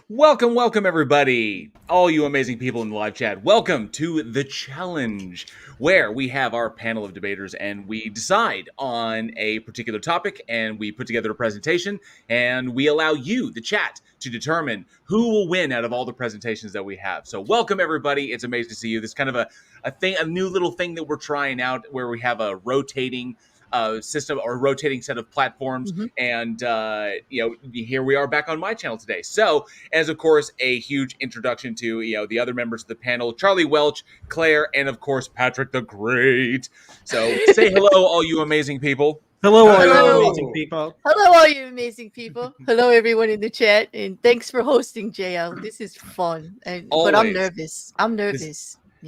Welcome, everybody. All you amazing people in the live chat. Welcome to The Challenge, where we have our panel of debaters and we decide on a particular topic and we put together a presentation and we allow you, the chat, to determine who will win out of all the presentations that we have. So welcome, everybody. It's amazing to see you. This is kind of a new little thing that we're trying out where we have a rotating system or rotating set of platforms. And, here we are back on my channel today. So, as of course, a huge introduction to, the other members of the panel, Charlie Welch, Claire, and of course, Patrick the Great. So, say hello, all you amazing people. Hello, all you amazing people. Hello, all you amazing people. Hello, everyone in the chat. And thanks for hosting, JL. This is fun. But I'm nervous.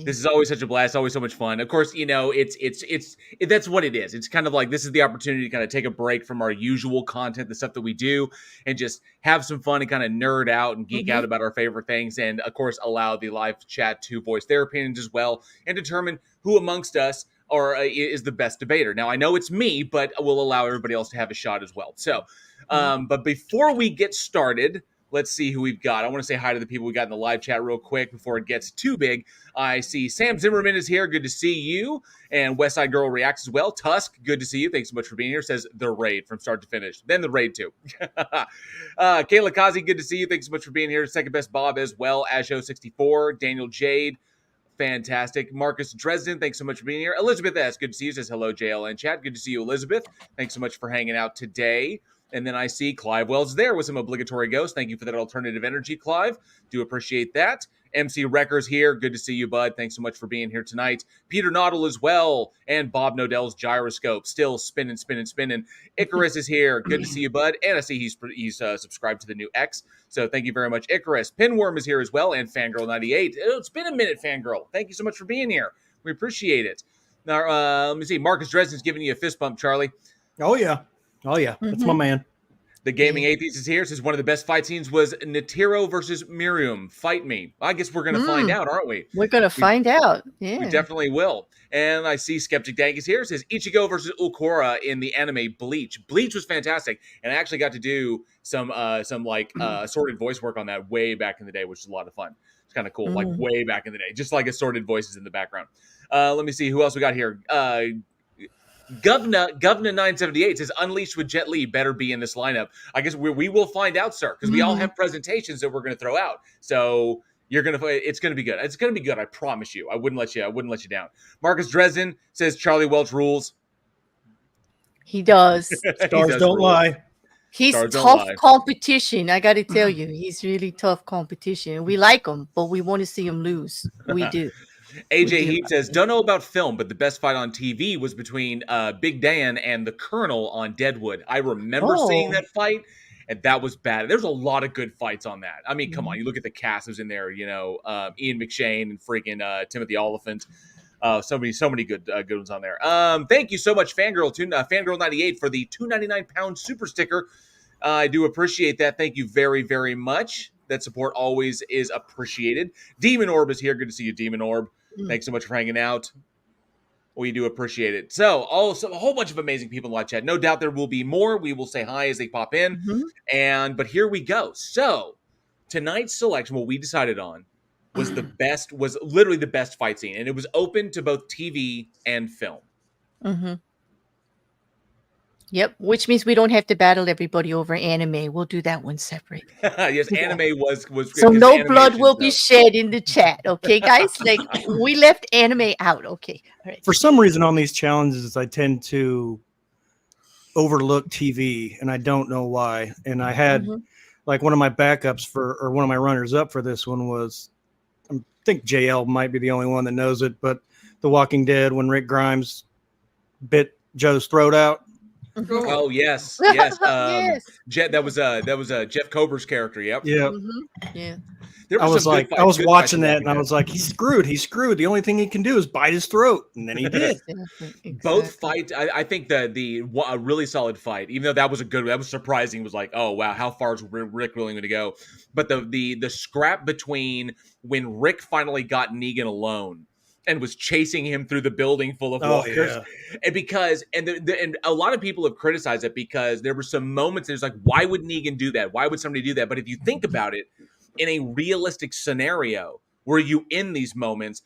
This is always such a blast, always so much fun. Of course, it's that's what it is. It's kind of like this is the opportunity to kind of take a break from our usual content, the stuff that we do, and just have some fun and kind of nerd out and geek out about our favorite things. And of course, allow the live chat to voice their opinions as well and determine who amongst us is the best debater. Now, I know it's me, but we'll allow everybody else to have a shot as well. So, but before we get started, let's see who we've got. I want to say hi to the people we got in the live chat real quick before it gets too big. I see Sam Zimmerman is here. Good to see you. And West Side Girl reacts as well. Tusk, good to see you. Thanks so much for being here. Says the raid from start to finish. Then the raid too. Kayla Kazi, good to see you. Thanks so much for being here. Second best Bob as well. Asho64. Daniel Jade. Fantastic. Marcus Dresden, thanks so much for being here. Elizabeth S., good to see you. Says hello, JLN chat. Good to see you, Elizabeth. Thanks so much for hanging out today. And then I see Clive Wells there with some obligatory ghosts. Thank you for that alternative energy, Clive. Do appreciate that. MC Wreckers here. Good to see you, bud. Thanks so much for being here tonight. Peter Noddle as well. And Bob Nodell's gyroscope. Still spinning. Icarus is here. Good to see you, bud. And I see he's subscribed to the new X. So thank you very much, Icarus. Pinworm is here as well. And Fangirl98. It's been a minute, Fangirl. Thank you so much for being here. We appreciate it. Now, let me see. Marcus Dresden's giving you a fist bump, Charlie. Oh, yeah. That's my man. The Gaming Atheist is here. Says one of the best fight scenes was Netero versus Miriam. Fight me. I guess we're going to find out, aren't we? We're going to find out. Yeah. We definitely will. And I see Skeptic Dank is here. Says Ichigo versus Ukora in the anime Bleach. Bleach was fantastic. And I actually got to do some assorted voice work on that way back in the day, which is a lot of fun. It's kind of cool. Like way back in the day. Just like assorted voices in the background. Let me see who else we got here. Govna 978 says Unleashed with Jet Li better be in this lineup. I guess we will find out, sir, because we all have presentations that we're going to throw out. So it's going to be good. It's going to be good. I promise you. I wouldn't let you down. Marcus Dresden says Charlie Welch rules. He does. Stars don't lie. He's tough competition. I got to tell you, he's really tough competition. We like him, but we want to see him lose. We do. AJ Heat says, don't know about film, but the best fight on TV was between Big Dan and the Colonel on Deadwood. I remember seeing that fight, and that was bad. There's a lot of good fights on that. I mean, come on. You look at the cast who's in there, Ian McShane and freaking Timothy Oliphant. So many good ones on there. Thank you so much, Fangirl98 for the £2.99 super sticker. I do appreciate that. Thank you very, very much. That support always is appreciated. Demon Orb is here. Good to see you, Demon Orb. Thanks so much for hanging out. We do appreciate it. So, also a whole bunch of amazing people in live chat. No doubt there will be more. We will say hi as they pop in. But here we go. So, tonight's selection, what we decided on, was literally the best fight scene. And it was open to both TV and film. Yep, which means we don't have to battle everybody over anime. We'll do that one separate. Yes, anime was so no blood will be shed in the chat, okay, guys? Like we left anime out, okay. All right. For some reason on these challenges, I tend to overlook TV, and I don't know why. And I had like one of my backups or one of my runners up for this one was, I think JL might be the only one that knows it, but The Walking Dead when Rick Grimes bit Joe's throat out. Oh yes. Yes. That was Jeff Kober's character. Yep. Yeah. Yeah. I was watching that, and I was like, he's screwed. The only thing he can do is bite his throat, and then he did. Exactly. Both fights. I think a really solid fight. Even though that was surprising. It was like, oh wow, how far is Rick willing to go? But the scrap between when Rick finally got Negan alone and was chasing him through the building full of walkers. And a lot of people have criticized it because there were some moments there's like, why would Negan do that? Why would somebody do that? But if you think about it, in a realistic scenario where you in these moments,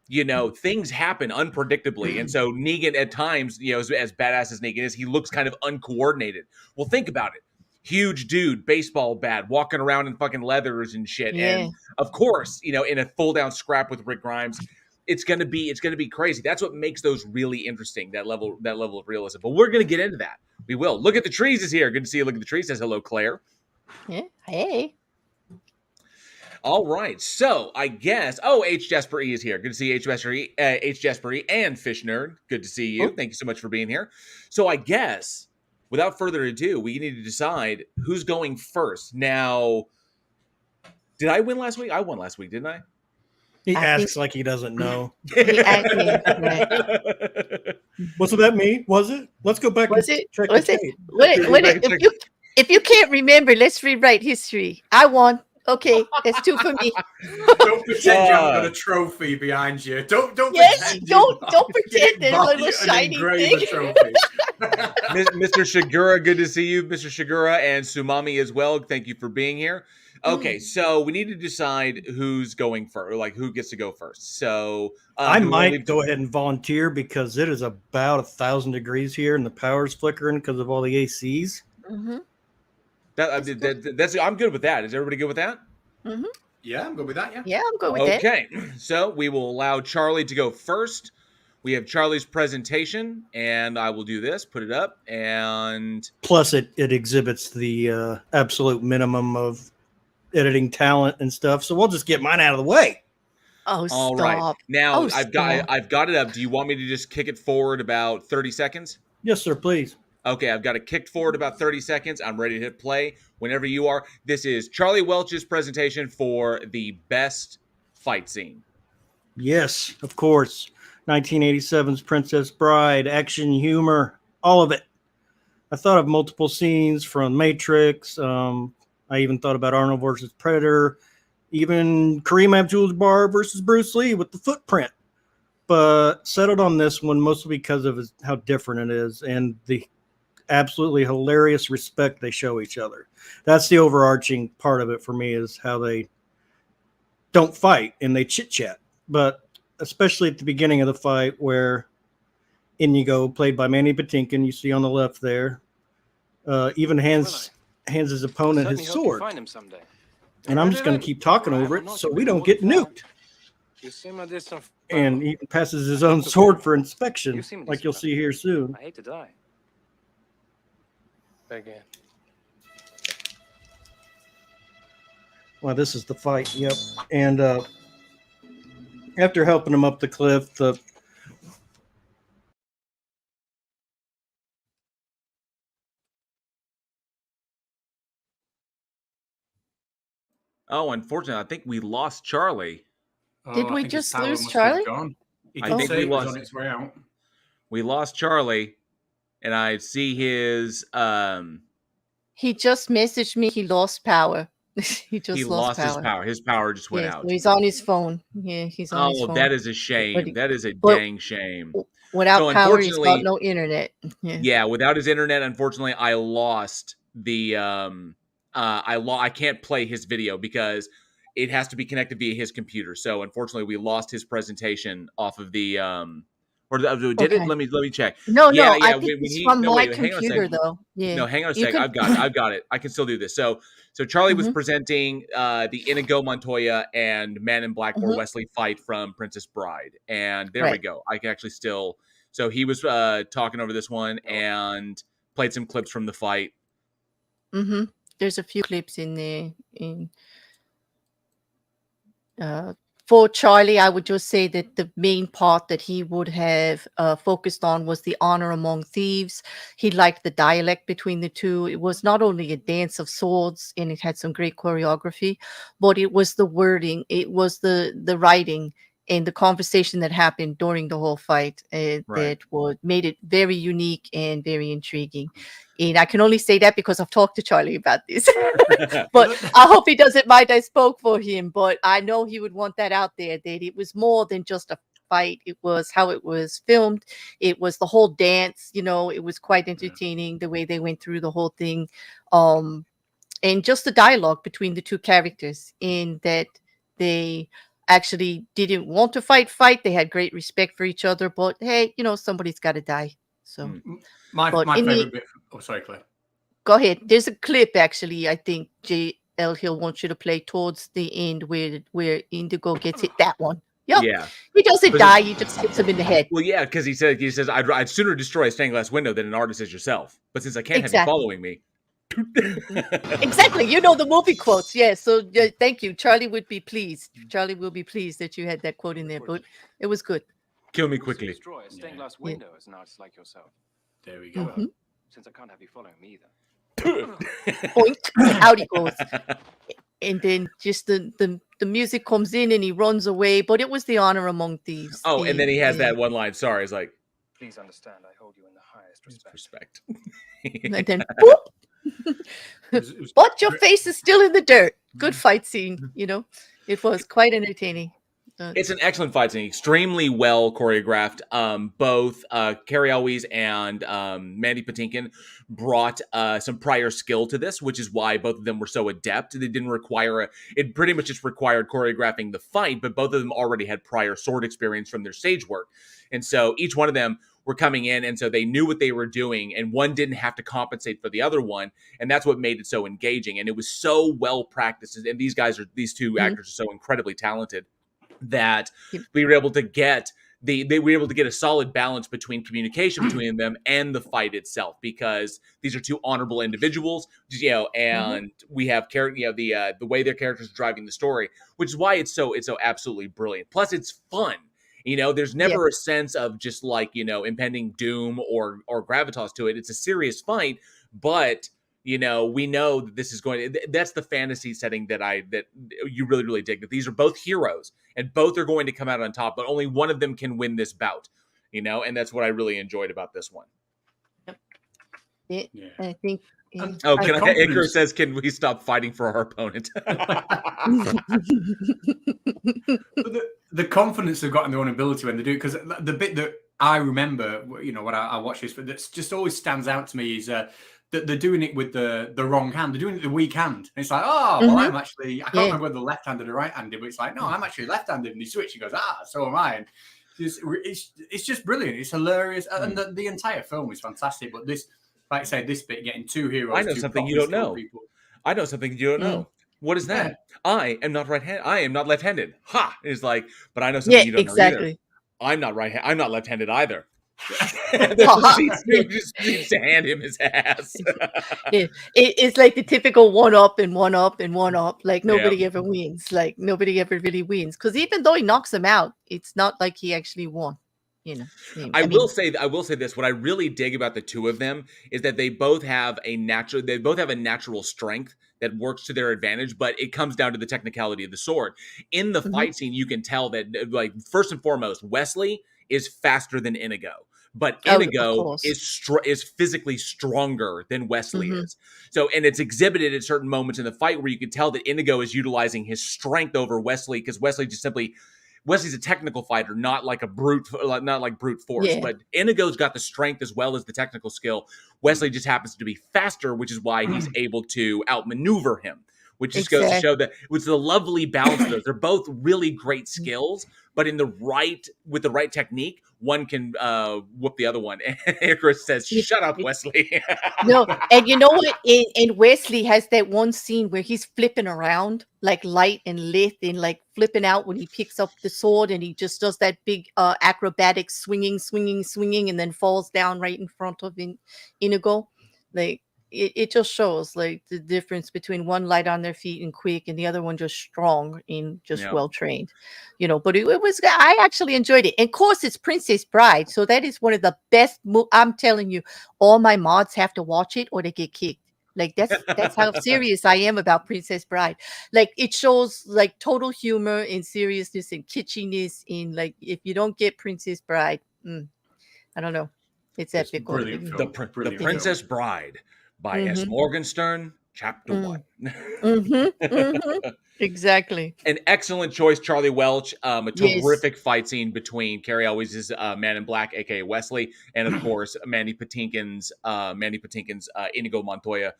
you know, things happen unpredictably. And so Negan at times, you know, as badass as Negan is, he looks kind of uncoordinated. Well, think about it. Huge dude, baseball bat, walking around in fucking leathers and shit. Yeah. And of course, you know, in a full down scrap with Rick Grimes, it's gonna be crazy. That's what makes those really interesting, that level of realism. But we're gonna get into that. We will. Look at the trees is here. Good to see you. Look at the trees. Says hello, Claire. Yeah. Hey. All right, so I guess. H. Jasper E is here. Good to see H. Jasper E, and Fish Nerd. Good to see you. Oh. Thank you so much for being here. So I guess, without further ado, we need to decide who's going first. Now, did I win last week? I won last week, didn't I? He asks like he doesn't know. Wasn't that me? Was it? Let's go back. Was it? Check Was the it? tape. Wait, if you can't remember, let's rewrite history. I won. Okay, that's 2 for me. Don't pretend you haven't got a trophy behind you. Don't Yes, pretend don't pretend there's a little shiny thing. Mr. Shigura, good to see you, Mr. Shigura, and Sumami as well. Thank you for being here. Okay, so we need to decide who's going first, like who gets to go first. So I might go ahead and volunteer because it is about 1,000 degrees here and the power's flickering because of all the ACs. Mm-hmm. That's I'm good with that. Is everybody good with that? Mm-hmm. Yeah, I'm good with that. Yeah, I'm good with that. Okay, so we will allow Charlie to go first. We have Charlie's presentation, and I will do this, put it up, and plus it exhibits the absolute minimum of editing talent and stuff. So we'll just get mine out of the way. Oh, all stop. right. Now I've stop. got it up. Do you want me to just kick it forward about 30 seconds? Yes, sir. Please. Okay, I've got it kicked forward about 30 seconds. I'm ready to hit play whenever you are. This is Charlie Welch's presentation for the best fight scene. Yes, of course. 1987's Princess Bride, action, humor, all of it. I thought of multiple scenes from Matrix. I even thought about Arnold versus Predator, even Kareem Abdul-Jabbar versus Bruce Lee with the footprint. But settled on this one mostly because of how different it is and the absolutely hilarious respect they show each other. That's the overarching part of it for me, is how they don't fight and they chit chat. But especially at the beginning of the fight where Inigo, played by Manny Patinkin, you see on the left there, even hands his opponent his sword. Find him someday. And I'm just going to keep talking over it so we don't get nuked. And he passes his own sword for inspection, like you'll see here soon. I hate to die. Again. Well, this is the fight. Yep. And after helping him up the cliff, Unfortunately, I think we lost Charlie. Did we just lose Charlie? I think we lost. On its way out. We lost Charlie, and I see his. He just messaged me. He lost power. he lost his power. His power just went out. So he's on his phone. Yeah, he's on his phone. Oh, that is a shame. That is a dang shame. Without power, he's got no internet. Yeah, without his internet, unfortunately, I lost the. I can't play his video because it has to be connected via his computer. So unfortunately, we lost his presentation off of the. Or did it? Let me check. No, I think it's from my computer though. Yeah. No, hang on a sec. I've got it. I can still do this. So Charlie was presenting the Inigo Montoya and Man in Black or Wesley fight from Princess Bride, and there we go. I can actually still. So he was talking over this one and played some clips from the fight. Mm-hmm. There's a few clips in there. For Charlie, I would just say that the main part that he would have focused on was the honor among thieves. He liked the dialect between the two. It was not only a dance of swords, and it had some great choreography, but it was the wording, it was the writing, and the conversation that happened during the whole fight that made it very unique and very intriguing. And I can only say that because I've talked to Charlie about this. But I hope he doesn't mind I spoke for him. But I know he would want that out there, that it was more than just a fight. It was how it was filmed. It was the whole dance. You know, it was quite entertaining the way they went through the whole thing. and just the dialogue between the two characters, in that they actually didn't want to fight. They had great respect for each other, but hey, somebody's got to die. So my favorite bit. Oh, sorry, Claire. Go ahead. There's a clip, actually, I think J.L. Hill wants you to play towards the end where Indigo gets hit. That one. Yep. Yeah. He doesn't die. He just hits him in the head. Well, yeah, because he says, I'd sooner destroy a stained glass window than an artist as yourself. But since I can't have you following me. Exactly. The movie quotes. Yeah. So thank you. Charlie would be pleased. Charlie will be pleased that you had that quote in there, but it was good. Kill me quickly. Destroy a stained glass window as an artist like yourself. There we go. Mm-hmm. Since I can't have you following me either. Point. Out he goes. And then just the music comes in and he runs away. But it was the honor among thieves. Oh, and then he has that one line. Sorry, it's like, please understand, I hold you in the highest respect. And then boop. But your face is still in the dirt. Good fight scene. It was quite entertaining. It's an excellent fight scene, extremely well choreographed. Both Carrie Elwes and Mandy Patinkin brought some prior skill to this, which is why both of them were so adept. They didn't require it pretty much just required choreographing the fight, but both of them already had prior sword experience from their stage work. And so each one of them were coming in, and so they knew what they were doing, and one didn't have to compensate for the other one, and that's what made it so engaging. And it was so well practiced, and these two actors are so incredibly talented that we were able to get they were able to get a solid balance between communication between them and the fight itself, because these are two honorable individuals, and we have the way their characters are driving the story, which is why it's so absolutely brilliant. Plus, it's fun. There's never a sense of just impending doom or gravitas to it. It's a serious fight, but we know that this is that's the fantasy setting that you really, really dig, that these are both heroes and both are going to come out on top, but only one of them can win this bout, and that's what I really enjoyed about this one. Yep. I think. Icar says, can we stop fighting for our opponent? The confidence they've got in their own ability when they do it, because the bit that I remember, when I watch this, but that just always stands out to me is that they're doing it with the wrong hand. They're doing it with the weak hand. And it's like, well, I'm actually, I can't remember whether left-handed or right-handed, but it's like, no, I'm actually left-handed. And he switches, he goes, so am I. And it's just brilliant. It's hilarious. And the entire film is fantastic. But this, like I said, this bit, getting two heroes. I know something you don't know. I know something you don't know. What is that? I am not right-handed. I am not left-handed. Ha! It's like, but I know something you don't know either. I'm not I'm not left-handed either. Just needs to hand him his ass. It's like the typical one up and one up and one up. Like nobody ever wins. Like nobody ever really wins. Because even though he knocks him out, it's not like he actually won. I will say this. What I really dig about the two of them is that they both have a natural strength that works to their advantage, but it comes down to the technicality of the sword. In the fight scene, you can tell that, first and foremost, Wesley is faster than Inigo, but Inigo is physically stronger than Wesley is. So, and it's exhibited at certain moments in the fight where you can tell that Inigo is utilizing his strength over Wesley, because Wesley's a technical fighter, not like brute force. Yeah. But Inigo's got the strength as well as the technical skill. Wesley just happens to be faster, which is why he's able to outmaneuver him. Which just goes to show that it's a lovely balance of those. They're both really great skills, but with the right technique, one can whoop the other one. And Icarus says, "Shut up, Wesley." No, and you know what? And Wesley has that one scene where he's flipping around like light and lit, and like flipping out when he picks up the sword, and he just does that big acrobatic swinging, and then falls down right in front of Inigo. Like it just shows like the difference between one light on their feet and quick, and the other one just strong and just well trained, but it was, I actually enjoyed it. And of course it's Princess Bride, so that is one of the best I'm telling you, all my mods have to watch it or they get kicked. Like that's how serious I am about Princess Bride. Like it shows like total humor and seriousness and kitschiness in, like, if you don't get Princess Bride, I don't know, it's epic. The Princess Bride by S. Morgenstern, Chapter 1. Exactly. An excellent choice, Charlie Welch. A terrific fight scene between Carrie Elwes' Man in Black, aka Wesley, and of course Mandy Patinkin's Inigo Montoya.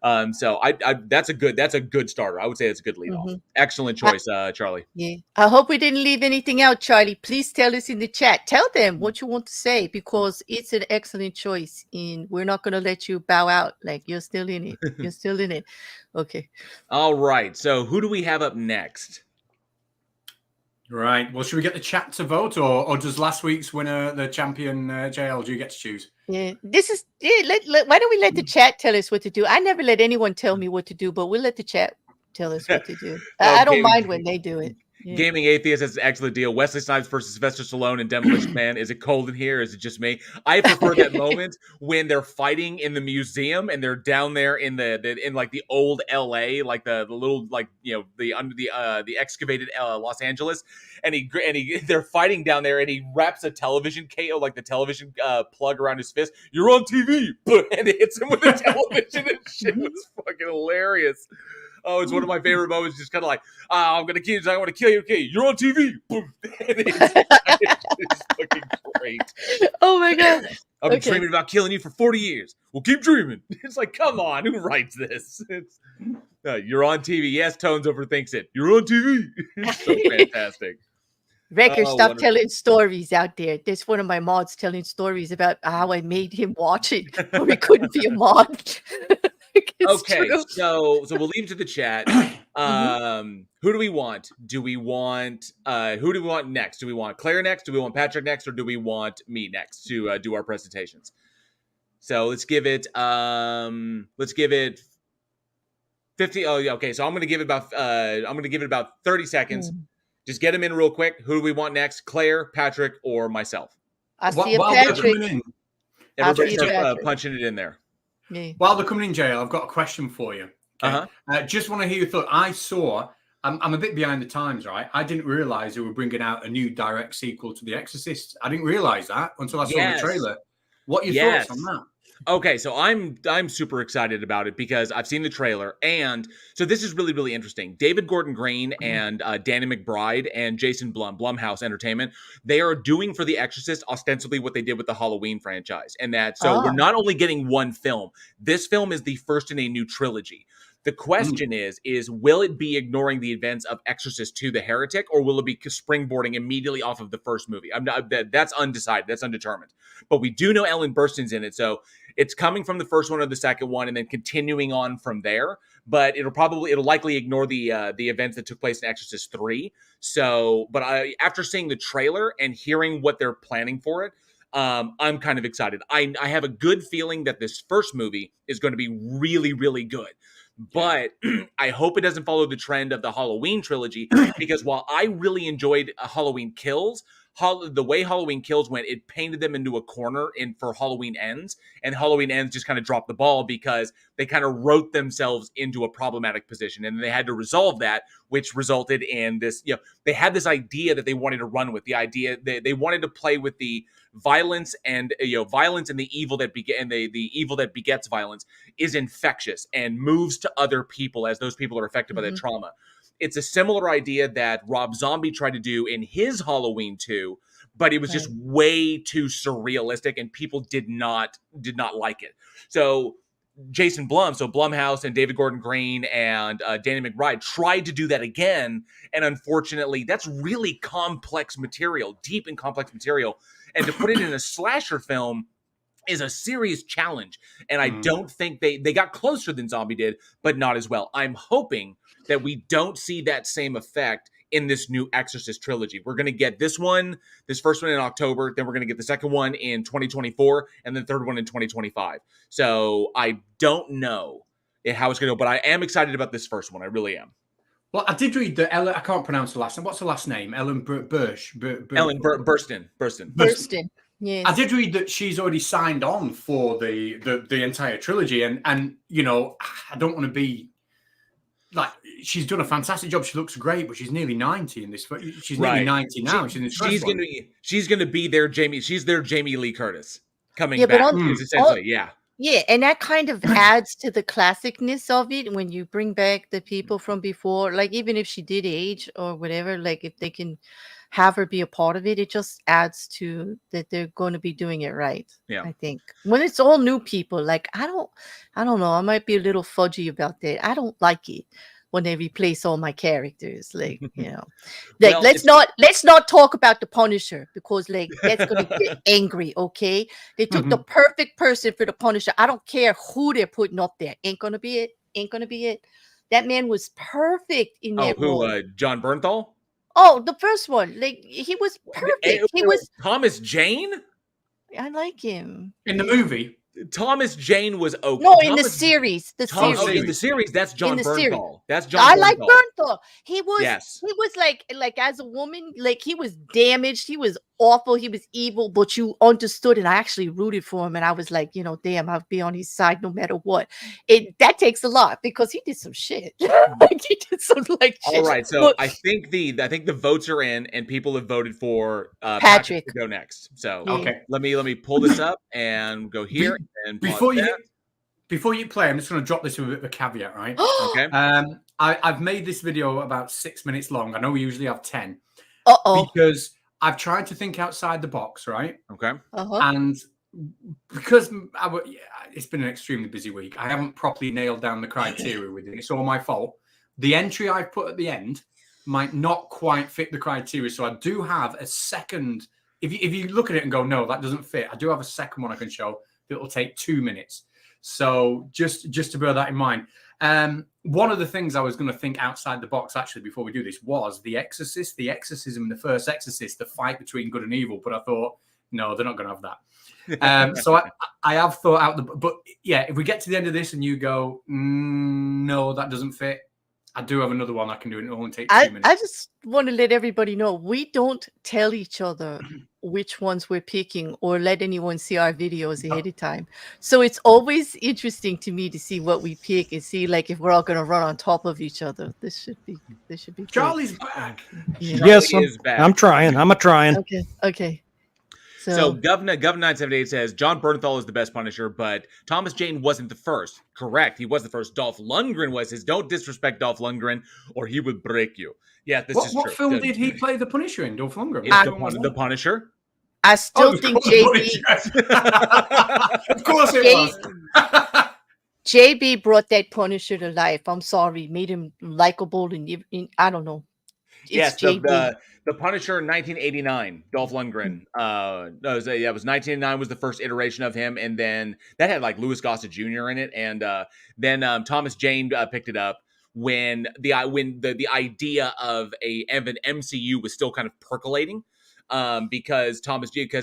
So that's a good starter. I would say it's a good lead off. Excellent choice, Charlie. Yeah. I hope we didn't leave anything out, Charlie. Please tell us in the chat. Tell them what you want to say because it's an excellent choice. And we're not going to let you bow out. Like you're still in it. You're still in it. Okay. All right. So who do we have up next? Right. Well, should we get the chat to vote, or does last week's winner, the champion JL, do you get to choose? Yeah, this is why don't we let the chat tell us what to do? I never let anyone tell me what to do, but we'll let the chat tell us what to do. I don't mind when they do it. Yeah. Gaming Atheist has an excellent deal. Wesley Snipes versus Sylvester Stallone and Demolition Man. Is it cold in here? Is it just me? I prefer that moment when they're fighting in the museum and they're down there in in like the old LA, like the little like the excavated Los Angeles, and they're fighting down there and he wraps a television cable like the television plug around his fist. You're on TV, and it hits him with the television and shit. Was fucking hilarious. Oh, it's one of my favorite moments. Just kind of like, I'm gonna kill you. I want to kill you. Okay, you're on TV. Boom. It's fucking great. Oh my god! I've been dreaming about killing you for 40 years. Well, keep dreaming. It's like, come on, who writes this? You're on TV. Yes, Tones overthinks it. You're on TV. It's so fantastic. Wrecker, stop telling stories out there. There's one of my mods telling stories about how I made him watch it, but we couldn't be a mod. Okay, so we'll leave it to the chat. Who do we want? Do we want who do we want next? Do we want Claire next? Do we want Patrick next? Or do we want me next to do our presentations? So let's give it 50. Oh, yeah, okay. So I'm gonna give it about 30 seconds. Just get them in real quick. Who do we want next? Claire, Patrick, or myself? I see a Patrick. Everybody start punching it in there. Yeah. While they're coming in, JL, I've got a question for you. Okay? Just want to hear your thought. I'm a bit behind the times, right? I didn't realize they were bringing out a new direct sequel to The Exorcist. I didn't realize that until I saw the trailer. What are your thoughts on that? Okay, so I'm super excited about it because I've seen the trailer, and so this is really, really interesting. David Gordon Green and Danny McBride and Jason Blumhouse Entertainment, they are doing for The Exorcist ostensibly what they did with the Halloween franchise, and that we're not only getting one film. This film is the first in a new trilogy. The question is will it be ignoring the events of Exorcist II: The Heretic, or will it be springboarding immediately off of the first movie? That's undecided. That's undetermined. But we do know Ellen Burstyn's in it, so it's coming from the first one or the second one, and then continuing on from there. But it'll likely ignore the events that took place in Exorcist 3. So, but after seeing the trailer and hearing what they're planning for it, I'm kind of excited. I have a good feeling that this first movie is going to be really, really good. But I hope it doesn't follow the trend of the Halloween trilogy, because while I really enjoyed Halloween Kills, the way Halloween Kills went, it painted them into a corner for Halloween Ends, and Halloween Ends just kind of dropped the ball because they kind of wrote themselves into a problematic position, and they had to resolve that, which resulted in this, they had this idea that they wanted to run with. The idea they wanted to play with the violence and violence and the evil that the evil that begets violence is infectious and moves to other people as those people are affected by that trauma. It's a similar idea that Rob Zombie tried to do in his Halloween 2, but it was just way too surrealistic and people did not like it. So Jason Blum, so Blumhouse and David Gordon Green and Danny McBride tried to do that again, and unfortunately that's really complex material, deep and complex material, and to put it in a slasher film is a serious challenge, and I don't think they got closer than Zombie did, but not as well. I'm hoping that we don't see that same effect in this new Exorcist trilogy. We're going to get this first one in October, then we're going to get the second one in 2024, and the third one in 2025. So I don't know how it's going to go, but I am excited about this first one. I really am. Well, I did read that Ellen, I can't pronounce the last name. What's the last name? Ellen Ellen Burstyn. Yes. I did read that she's already signed on for the entire trilogy, and I don't want to be like, she's done a fantastic job. She looks great, but she's nearly 90 in this. She's nearly 90 now. She's going to be their Jamie. She's their Jamie Lee Curtis coming back. Yeah, and that kind of adds to the classicness of it when you bring back the people from before. Like, even if she did age or whatever, like if they can have her be a part of it, it just adds to that they're going to be doing it right. Yeah. I think when it's all new people, like I don't know. I might be a little fudgy about that. I don't like it when they replace all my characters. Like, you know, like Well, let's not talk about the Punisher because like that's gonna get angry. Okay, they took the perfect person for the Punisher. I don't care who they're putting up there. Ain't gonna be it. Ain't gonna be it. That man was perfect in that role. John Bernthal? Oh, the first one. Like he was perfect. He was Thomas Jane? I like him. In the movie? Thomas Jane was okay. No, in the series. The series. Oh, in the series, that's John Bernthal. Series. That's John I Bernthal. like Bernthal. He was like as a woman, like he was damaged. He was awful. He was evil, but you understood and I actually rooted for him. And I was like, you know, damn, I'll be on his side no matter what. That takes a lot because he did some shit. Like he did some like shit. All right. So I think the votes are in and people have voted for Patrick to go next. So okay. Let me pull this up and go here and before you play, I'm just going to drop this with a bit of a caveat, right? Okay. I've made this video about 6 minutes long. I know we usually have 10. Because I've tried to think outside the box, right? Okay. And because it's been an extremely busy week, I haven't properly nailed down the criteria with it. It's all my fault. The entry I've put at the end might not quite fit the criteria. So I do have a second. If you look at it and go, no, that doesn't fit, I do have a second one I can show. It'll take 2 minutes. So just to bear that in mind. One of the things I was going to think outside the box actually before we do this was The Exorcist, the exorcism in the first Exorcist, the fight between good and evil. But I thought, no, they're not going to have that. So I have thought out but yeah, if we get to the end of this and you go, no, that doesn't fit, I do have another one I can do. It only take 2 minutes. I just want to let everybody know we don't tell each other which ones we're picking or let anyone see our videos ahead of time. So it's always interesting to me to see what we pick and see like if we're all going to run on top of each other. This should be Charlie's back. Yes, I'm trying. I'm trying. Okay. So Governor 978 says John Bernthal is the best Punisher, but Thomas Jane wasn't the first. Correct. He was the first. Dolph Lundgren was his. Don't disrespect Dolph Lundgren or he would break you. Yeah, this is true. What film did he play the Punisher in, Dolph Lundgren? The Punisher. I still think JB. Of course it was. JB brought that Punisher to life. I'm sorry, made him likable and I don't know. Yes, the Punisher in 1989, Dolph Lundgren. It was 1989 was the first iteration of him, and then that had like Louis Gossett Jr. in it, and then Thomas Jane picked it up when the idea of an MCU was still kind of percolating. Because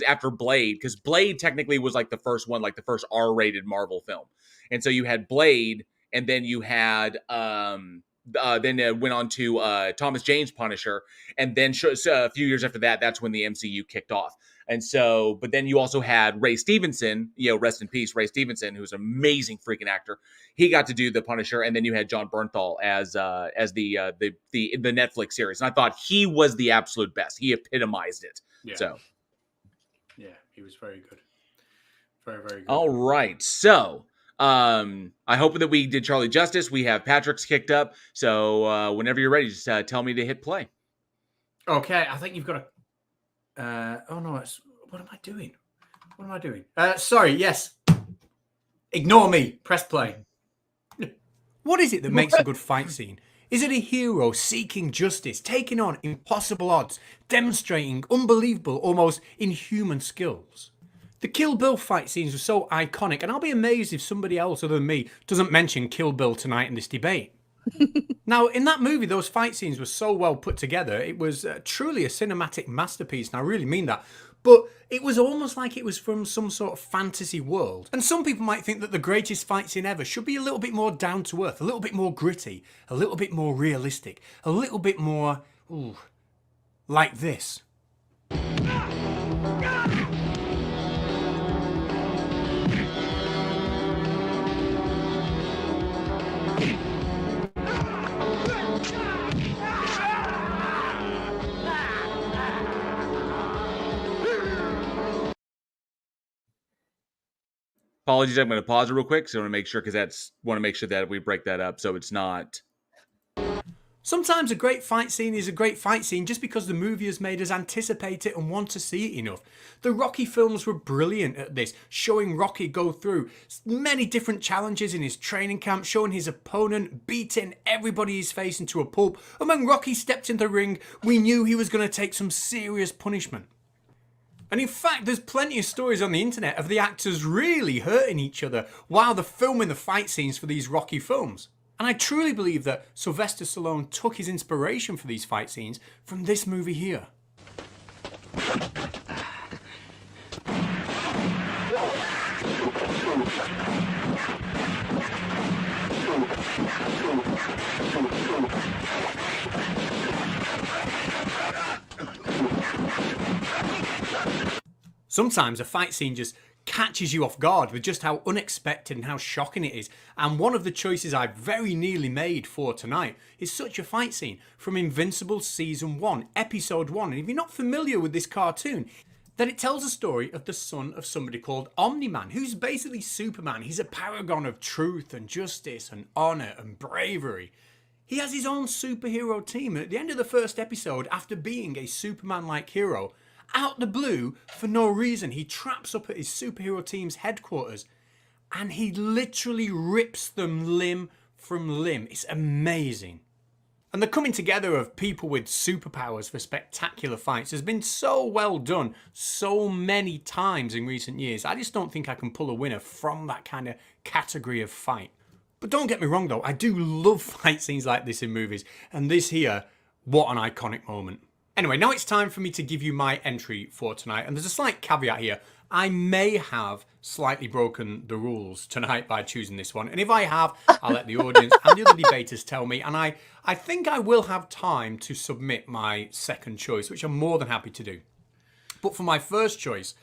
after Blade, because Blade technically was like the first one, like the first R-rated Marvel film, and so you had Blade, and then you had then it went on to Thomas Jane's Punisher, and then a few years after that, that's when the MCU kicked off. And so, but then you also had Ray Stevenson, rest in peace, Ray Stevenson, who's an amazing freaking actor. He got to do the Punisher, and then you had John Bernthal as the Netflix series. And I thought he was the absolute best. He epitomized it. Yeah. So, yeah, he was very good, very very good. All right, so. I hope that we did Charlie justice. We have Patrick's kicked up. So whenever you're ready, just tell me to hit play. Okay, I think you've got to. Oh no, what am I doing? Sorry. Yes. Ignore me. Press play. What is it that makes a good fight scene? Is it a hero seeking justice, taking on impossible odds, demonstrating unbelievable, almost inhuman skills? The Kill Bill fight scenes were so iconic, and I'll be amazed if somebody else other than me doesn't mention Kill Bill tonight in this debate. Now, in that movie, those fight scenes were so well put together. It was truly a cinematic masterpiece, and I really mean that. But it was almost like it was from some sort of fantasy world. And some people might think that the greatest fight scene ever should be a little bit more down to earth, a little bit more gritty, a little bit more realistic, a little bit more, like this. Apologies, I'm going to pause it real quick. So I want to make sure, because want to make sure that we break that up so it's not. Sometimes a great fight scene is a great fight scene just because the movie has made us anticipate it and want to see it enough. The Rocky films were brilliant at this, showing Rocky go through many different challenges in his training camp, showing his opponent beating everybody he's facing to a pulp, and when Rocky stepped in the ring, we knew he was going to take some serious punishment. And in fact, there's plenty of stories on the internet of the actors really hurting each other while they're filming the fight scenes for these Rocky films. And I truly believe that Sylvester Stallone took his inspiration for these fight scenes from this movie here. Sometimes a fight scene just catches you off guard with just how unexpected and how shocking it is. And one of the choices I very nearly made for tonight is such a fight scene from Invincible Season 1, Episode 1. And if you're not familiar with this cartoon, then it tells a story of the son of somebody called Omni-Man, who's basically Superman. He's a paragon of truth and justice and honor and bravery. He has his own superhero team. And at the end of the first episode, after being a Superman-like hero, out the blue, for no reason, he traps up at his superhero team's headquarters and he literally rips them limb from limb. It's amazing. And the coming together of people with superpowers for spectacular fights has been so well done so many times in recent years. I just don't think I can pull a winner from that kind of category of fight. But don't get me wrong though, I do love fight scenes like this in movies. And this here, what an iconic moment. Anyway, now it's time for me to give you my entry for tonight. And there's a slight caveat here. I may have slightly broken the rules tonight by choosing this one. And if I have, I'll let the audience and the other debaters tell me. And I think I will have time to submit my second choice, which I'm more than happy to do. But for my first choice,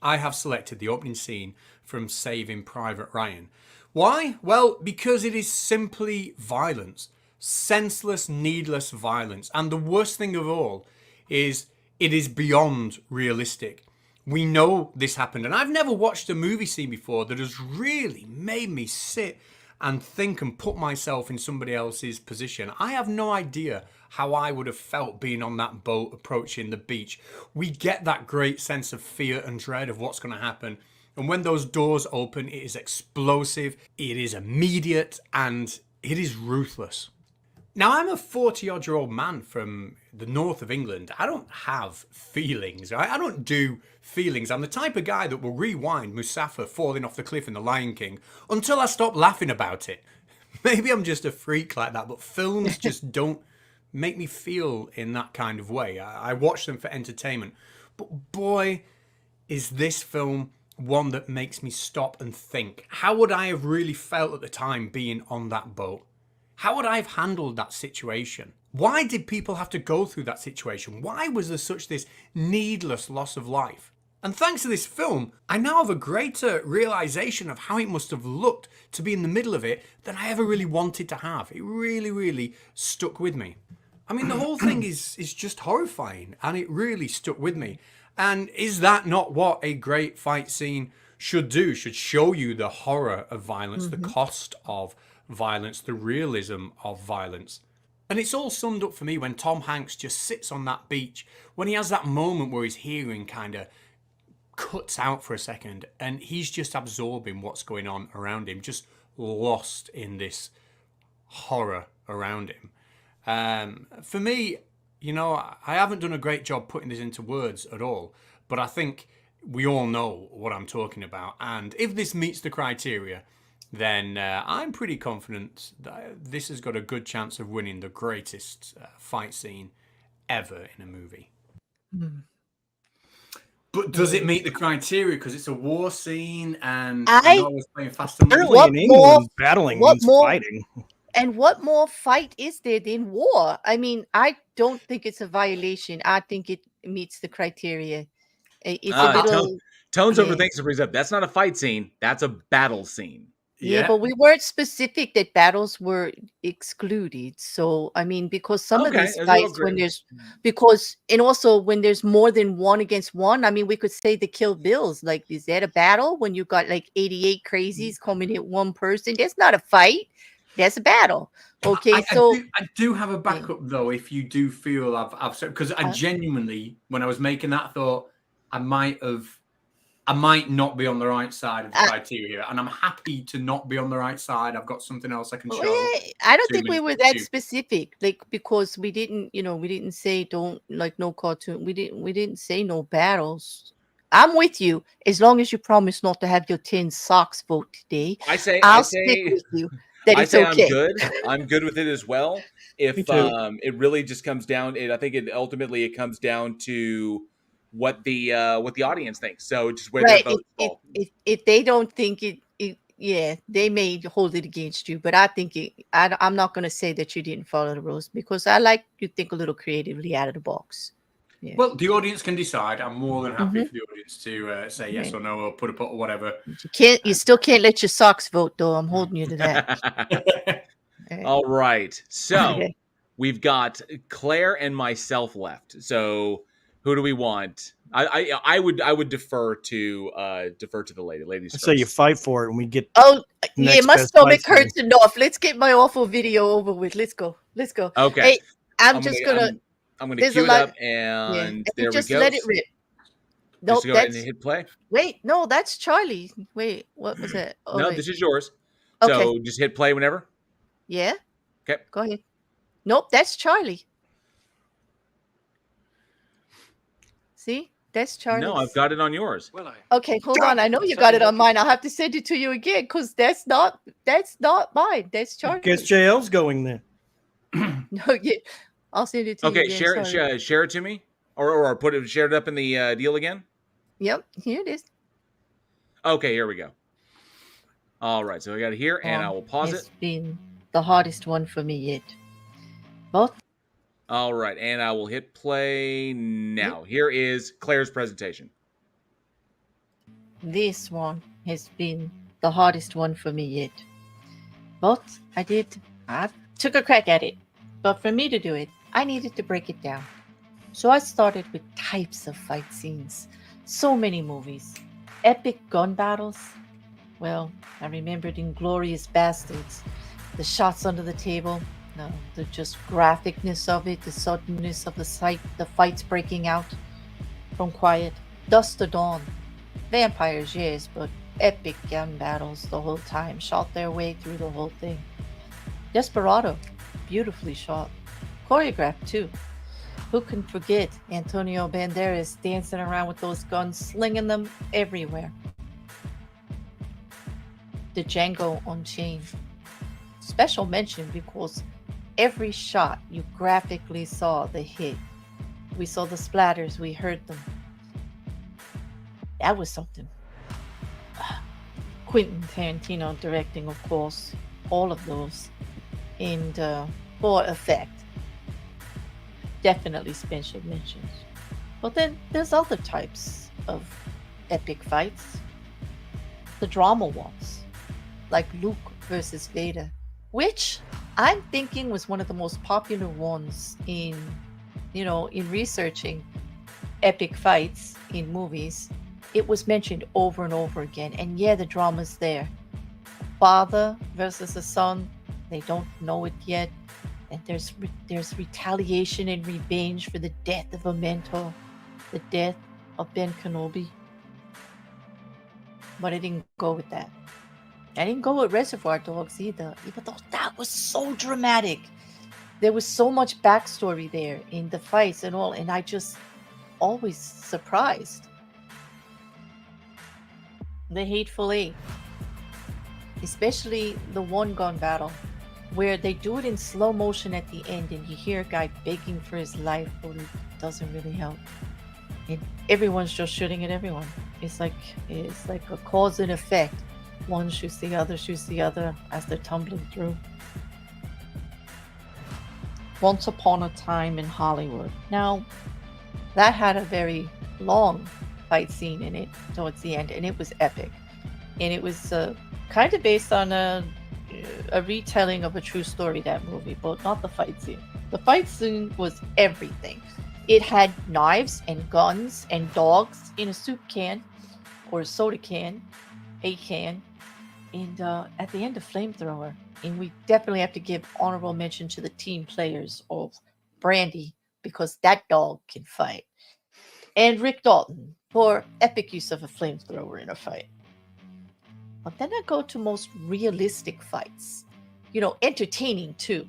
I have selected the opening scene from Saving Private Ryan. Why? Well, because it is simply violence. Senseless, needless violence. And the worst thing of all is it is beyond realistic. We know this happened, and I've never watched a movie scene before that has really made me sit and think and put myself in somebody else's position. I have no idea how I would have felt being on that boat approaching the beach. We get that great sense of fear and dread of what's going to happen. And when those doors open, it is explosive, it is immediate, and it is ruthless. Now, I'm a 40-odd-year-old man from the north of England. I don't have feelings, right? I don't do feelings. I'm the type of guy that will rewind Mustafa falling off the cliff in The Lion King until I stop laughing about it. Maybe I'm just a freak like that, but films just don't make me feel in that kind of way. I watch them for entertainment. But boy, is this film one that makes me stop and think. How would I have really felt at the time being on that boat? How would I have handled that situation? Why did people have to go through that situation? Why was there such this needless loss of life? And thanks to this film, I now have a greater realization of how it must have looked to be in the middle of it than I ever really wanted to have. It really, really stuck with me. I mean, the whole thing is just horrifying, and it really stuck with me. And is that not what a great fight scene should do? Should show you the horror of violence, the cost of violence, the realism of violence. And it's all summed up for me when Tom Hanks just sits on that beach, when he has that moment where his hearing kind of cuts out for a second and he's just absorbing what's going on around him, just lost in this horror around him. For me, you know, I haven't done a great job putting this into words at all, but I think we all know what I'm talking about. And if this meets the criteria, then I'm pretty confident that this has got a good chance of winning the greatest fight scene ever in a movie. But does it meet the criteria? Because it's a war scene and I- no one's playing fast and Apparently What in England, more- battling what means more- fighting. And what more fight is there than war? I mean, I don't think it's a violation. I think it meets the criteria. It's a little... Tones yeah. overthinks it brings up. That's not a fight scene. That's a battle scene. Yeah, but we weren't specific that battles were excluded. So, I mean, because some of Okay, these as fights, well, and also when there's more than one against one, I mean, we could say the Kill Bills. Like, is that a battle when you got like 88 crazies coming at one person? That's not a fight. there's a battle. Okay, I do have a backup though. If you do feel I've said, because I genuinely, when I was making that, thought I might not be on the right side of the criteria, and I'm happy to not be on the right side. I've got something else I can show. I don't think we were that specific, like, because we didn't say don't, like, no cartoon. We didn't say no battles. I'm with you as long as you promise not to have your 10 socks vote today. I'll stick with you. That it's okay. I'm good with it as well. If it really just comes down, I think it ultimately comes down to what the audience thinks. So just where their votes fall. If they don't think it, they may hold it against you. But I think I'm not going to say that you didn't follow the rules, because I like you think a little creatively out of the box. Yeah. Well, the audience can decide. I'm more than happy for the audience to say yes or no, or put a pot or whatever. You still can't let your socks vote, though. I'm holding you to that. All right. So we've got Claire and myself left. So who do we want? I would defer to the ladies. So you fight for it, and we get. Oh, yeah, my stomach hurts enough. Let's get my awful video over with. Let's go. Okay. Hey, I'm gonna cue it up, and there we go. Just let it rip. Nope, go ahead and hit play. Wait, no, that's Charlie. Wait, what was it? Oh, no, this is yours. So just hit play whenever. Yeah. Okay. Go ahead. Nope, that's Charlie. See? That's Charlie. No, I've got it on yours. Okay, hold on. I know you got it on mine. I'll have to send it to you again, because that's not mine. That's Charlie. I guess JL's going then. No, yeah. I'll send it to you. Okay, share it to me, or share it up in the deal again. Yep, here it is. Okay, here we go. All right, so I got it here, and I will pause it. It's been the hardest one for me yet. Both. All right, and I will hit play now. Here is Claire's presentation. This one has been the hardest one for me yet. But I took a crack at it. But for me to do it, I needed to break it down. So I started with types of fight scenes. So many movies. Epic gun battles. Well, I remembered Inglourious Bastards. The shots under the table. No, the just graphicness of it. The suddenness of the fights breaking out. From quiet. Dusk to dawn. Vampires, yes, but epic gun battles the whole time. Shot their way through the whole thing. Desperado. Beautifully shot. Choreographed too. Who can forget Antonio Banderas dancing around with those guns, slinging them everywhere. The Django Unchained. Special mention because every shot you graphically saw the hit. We saw the splatters, we heard them. That was something. Quentin Tarantino directing, of course, all of those. And for effect, definitely special mentions. But then there's other types of epic fights. The drama ones, like Luke versus Vader, which I'm thinking was one of the most popular ones in researching epic fights in movies. It was mentioned over and over again, and yeah, the drama's there. Father versus a son. They don't know it yet, and there's retaliation and revenge for the death of a mentor, the death of Ben Kenobi. But I didn't go with that. I didn't go with Reservoir Dogs either, even though that was so dramatic. There was so much backstory there in the fights and all, and I just always surprised. The Hateful Eight, especially the one gun battle, where they do it in slow motion at the end and you hear a guy begging for his life, but it doesn't really help. And everyone's just shooting at everyone. It's like a cause and effect. One shoots the other as they're tumbling through. Once Upon a Time in Hollywood. Now, that had a very long fight scene in it towards the end, and it was epic. And it was kind of based on a retelling of a true story, that movie, but not the fight scene. The fight scene was everything. It had knives and guns and dogs in a soup can or a soda can, a can, And at the end of Flamethrower, and we definitely have to give honorable mention to the team players of Brandy, because that dog can fight, and Rick Dalton for epic use of a flamethrower in a fight. But then I go to most realistic fights, entertaining too.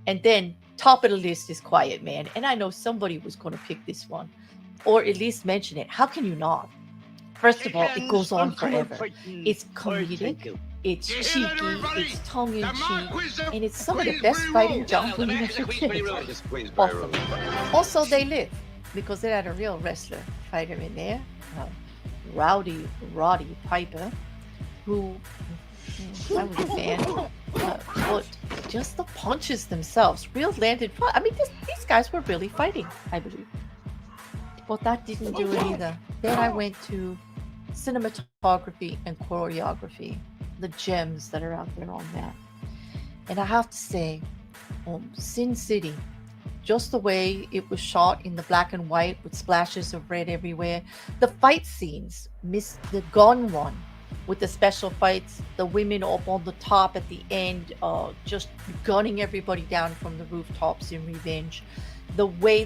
And then top of the list is Quiet Man. And I know somebody was going to pick this one, or at least mention it. How can you not? First of all, it goes on forever. It's comedic, it's cheeky, it's tongue-in-cheek, and it's some of the best fighting John Wayne ever did. Awesome. Also, they live, because they had a real wrestler fighter in there, Rowdy Roddy Piper, who I was a fan. But just the punches themselves, real landed. I mean, these guys were really fighting, I believe. But that didn't do it either. Then I went to cinematography and choreography, the gems that are out there on that. And I have to say, Sin City, just the way it was shot in the black and white with splashes of red everywhere. The fight scenes, missed the gun one with the special fights, the women up on the top at the end, just gunning everybody down from the rooftops in revenge. The way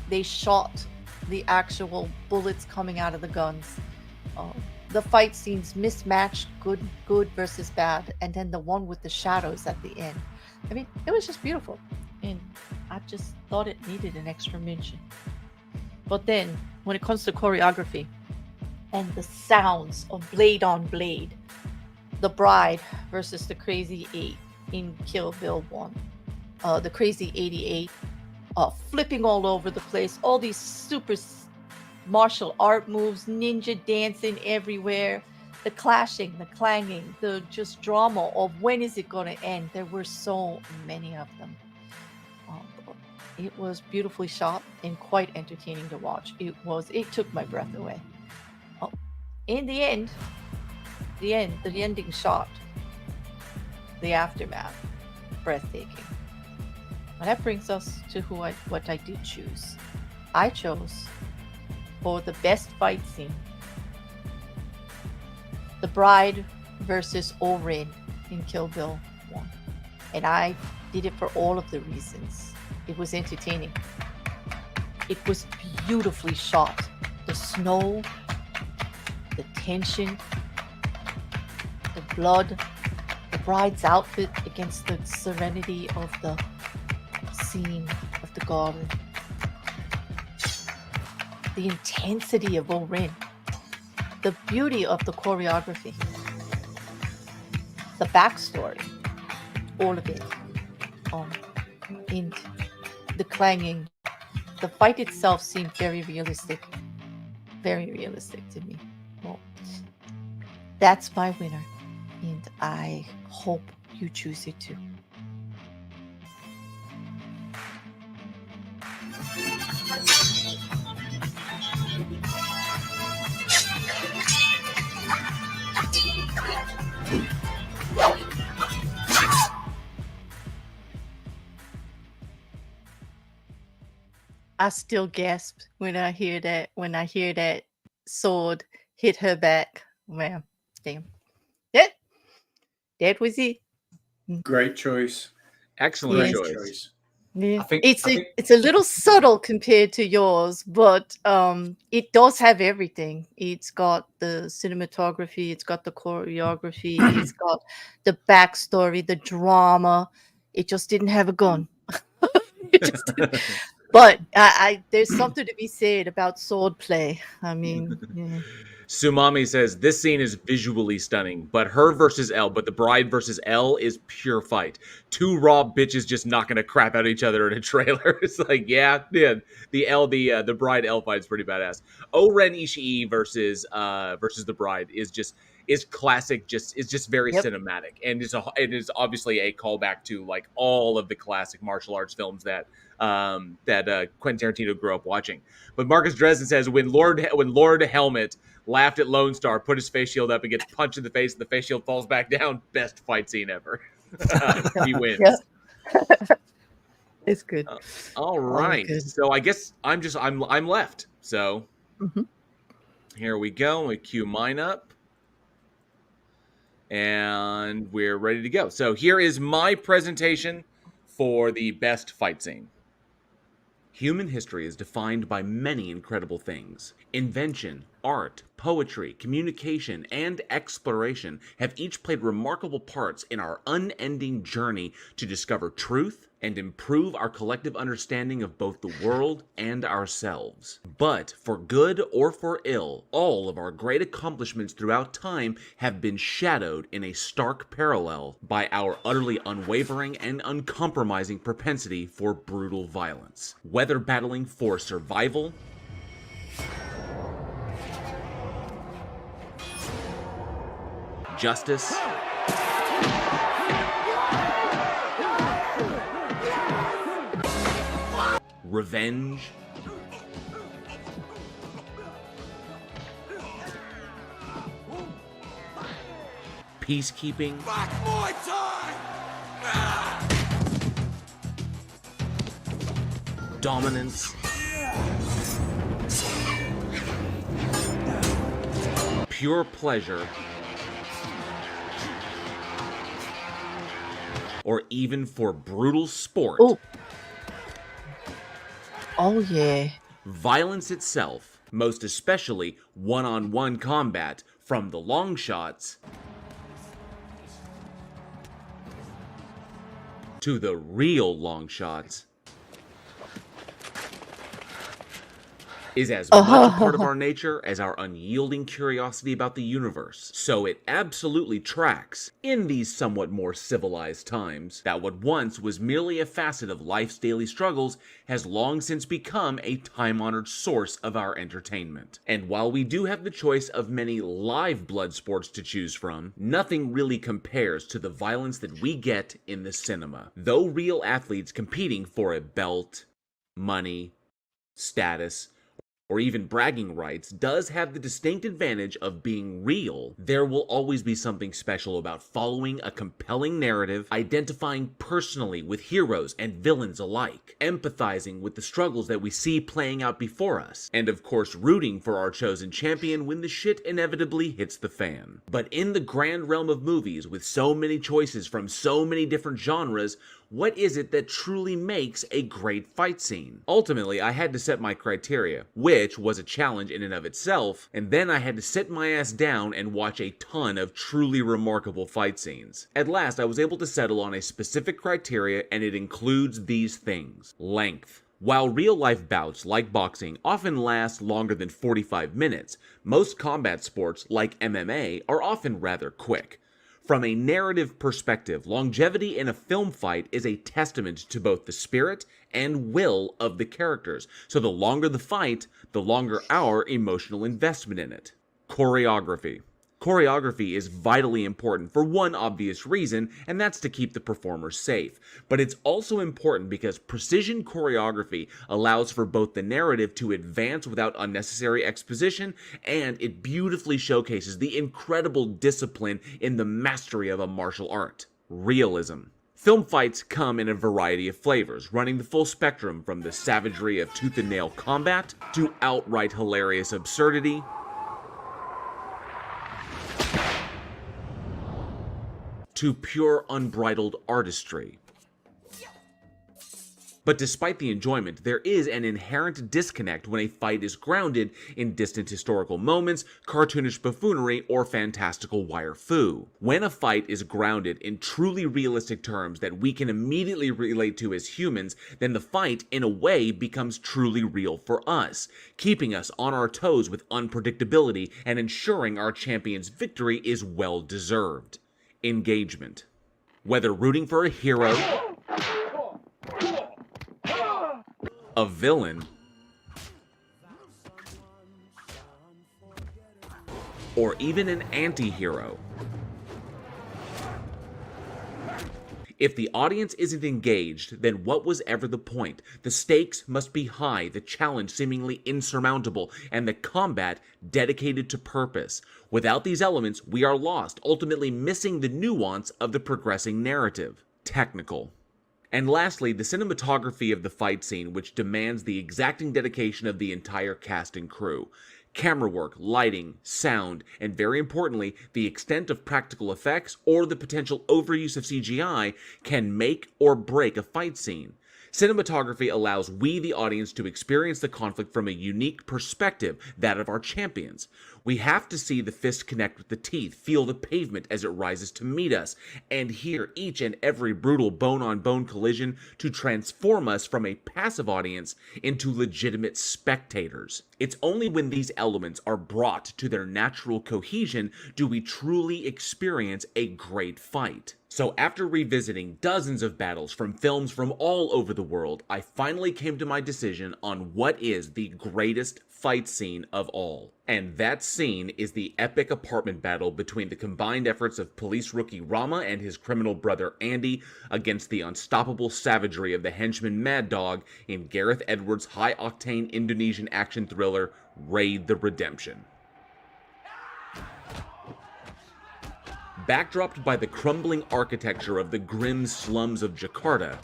they shot the actual bullets coming out of the guns. The fight scenes mismatched, good versus bad, and then the one with the shadows at the end. I mean, it was just beautiful, and I just thought it needed an extra mention. But then, when it comes to choreography and the sounds of blade on blade, the Bride versus the Crazy 8 in Kill Bill 1, the Crazy 88, flipping all over the place, all these super martial art moves, ninja dancing everywhere, the clashing, the clanging, the just drama of when is it going to end. There were so many of them. It was beautifully shot and quite entertaining to watch. It took my breath away. In the end, the ending shot, the aftermath, breathtaking. And that brings us to what I did choose. I chose, for the best fight scene, the Bride versus Orin in Kill Bill 1. And I did it for all of the reasons. It was entertaining. It was beautifully shot. The snow, the tension, the blood, the Bride's outfit against the serenity of the scene of the garden, the intensity of Orin, the beauty of the choreography, the backstory, all of it, and the clanging. The fight itself seemed very realistic to me. Well, that's my winner, and I hope you choose it too. I still gasp when I hear that sword hit her back. Well, damn. That was it. Great choice. Excellent Yes. choice. Yeah. I think It's a little subtle compared to yours, but it does have everything. It's got the cinematography, it's got the choreography, it's got the backstory, the drama. It just didn't have a gun. It just didn't. But there's something to be said about swordplay. I mean, yeah. Sumami says this scene is visually stunning, but the Bride versus L is pure fight. Two raw bitches just knocking the crap out of each other in a trailer. It's like, yeah. The Bride L fight is pretty badass. Oren Ishii versus the Bride is classic. It's just very cinematic, and it is obviously a callback to like all of the classic martial arts films that Quentin Tarantino grew up watching. But Marcus Dresden says when Lord Helmet laughed at Lone Star, put his face shield up, and gets punched in the face, and the face shield falls back down. Best fight scene ever. He wins. Yeah. It's good. All right. Good. So I guess I'm left. So Here we go. We cue mine up. And we're ready to go. So here is my presentation for the best fight scene. Human history is defined by many incredible things. Invention, art, poetry, communication, and exploration have each played remarkable parts in our unending journey to discover truth and improve our collective understanding of both the world and ourselves. But, for good or for ill, all of our great accomplishments throughout time have been shadowed in a stark parallel by our utterly unwavering and uncompromising propensity for brutal violence. Whether battling for survival, justice, revenge, peacekeeping, dominance, pure pleasure, or even for brutal sport. Oh yeah. Violence itself, most especially one-on-one combat, from the long shots to the real long shots, is as much a part of our nature as our unyielding curiosity about the universe. So it absolutely tracks, in these somewhat more civilized times, that what once was merely a facet of life's daily struggles has long since become a time-honored source of our entertainment. And while we do have the choice of many live blood sports to choose from, nothing really compares to the violence that we get in the cinema. Though real athletes competing for a belt, money, status, or even bragging rights does have the distinct advantage of being real, there will always be something special about following a compelling narrative, identifying personally with heroes and villains alike, empathizing with the struggles that we see playing out before us, and of course rooting for our chosen champion when the shit inevitably hits the fan. But in the grand realm of movies, with so many choices from so many different genres, what is it that truly makes a great fight scene? Ultimately, I had to set my criteria, which was a challenge in and of itself, and then I had to sit my ass down and watch a ton of truly remarkable fight scenes. At last, I was able to settle on a specific criteria, and it includes these things. Length. While real-life bouts, like boxing, often last longer than 45 minutes, most combat sports, like MMA, are often rather quick. From a narrative perspective, longevity in a film fight is a testament to both the spirit and will of the characters, so the longer the fight, the longer our emotional investment in it. Choreography. Choreography is vitally important for one obvious reason, and that's to keep the performer safe. But it's also important because precision choreography allows for both the narrative to advance without unnecessary exposition, and it beautifully showcases the incredible discipline in the mastery of a martial art. Realism. Film fights come in a variety of flavors, running the full spectrum from the savagery of tooth and nail combat to outright hilarious absurdity, to pure unbridled artistry. But despite the enjoyment, there is an inherent disconnect when a fight is grounded in distant historical moments, cartoonish buffoonery, or fantastical wire-foo. When a fight is grounded in truly realistic terms that we can immediately relate to as humans, then the fight, in a way, becomes truly real for us, keeping us on our toes with unpredictability and ensuring our champion's victory is well-deserved. Engagement. Whether rooting for a hero, a villain, or even an anti-hero, if the audience isn't engaged, then what was ever the point? The stakes must be high, the challenge seemingly insurmountable, and the combat dedicated to purpose. Without these elements, we are lost, ultimately missing the nuance of the progressing narrative. Technical. And lastly, the cinematography of the fight scene, which demands the exacting dedication of the entire cast and crew. Camera work, lighting, sound, and very importantly, the extent of practical effects or the potential overuse of CGI can make or break a fight scene. Cinematography allows we, the audience, to experience the conflict from a unique perspective, that of our champions. We have to see the fist connect with the teeth, feel the pavement as it rises to meet us, and hear each and every brutal bone-on-bone collision to transform us from a passive audience into legitimate spectators. It's only when these elements are brought to their natural cohesion do we truly experience a great fight. So after revisiting dozens of battles from films from all over the world, I finally came to my decision on what is the greatest fight scene of all. And that scene is the epic apartment battle between the combined efforts of police rookie Rama and his criminal brother Andy against the unstoppable savagery of the henchman Mad Dog in Gareth Edwards' high-octane Indonesian action thriller, Raid the Redemption. Backdropped by the crumbling architecture of the grim slums of Jakarta,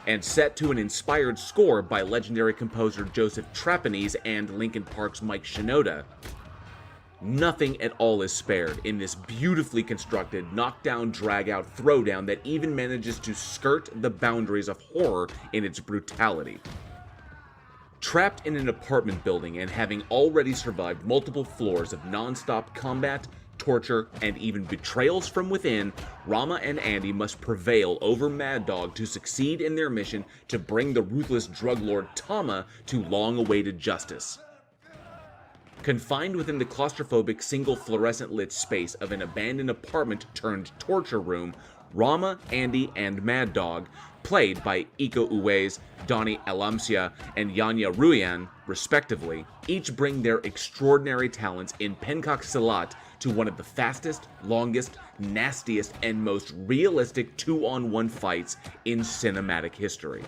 and set to an inspired score by legendary composer Joseph Trapanese and Linkin Park's Mike Shinoda, nothing at all is spared in this beautifully constructed knockdown, drag-out throwdown that even manages to skirt the boundaries of horror in its brutality. Trapped in an apartment building and having already survived multiple floors of non-stop combat, torture, and even betrayals from within, Rama and Andy must prevail over Mad Dog to succeed in their mission to bring the ruthless drug lord Tama to long-awaited justice. Confined within the claustrophobic single fluorescent lit space of an abandoned apartment turned torture room, Rama, Andy, and Mad Dog, played by Iko Uwais, Donnie Alamcia, and Yanya Ruyan, respectively, each bring their extraordinary talents in Pencak Silat to one of the fastest, longest, nastiest, and most realistic 2-on-1 fights in cinematic history.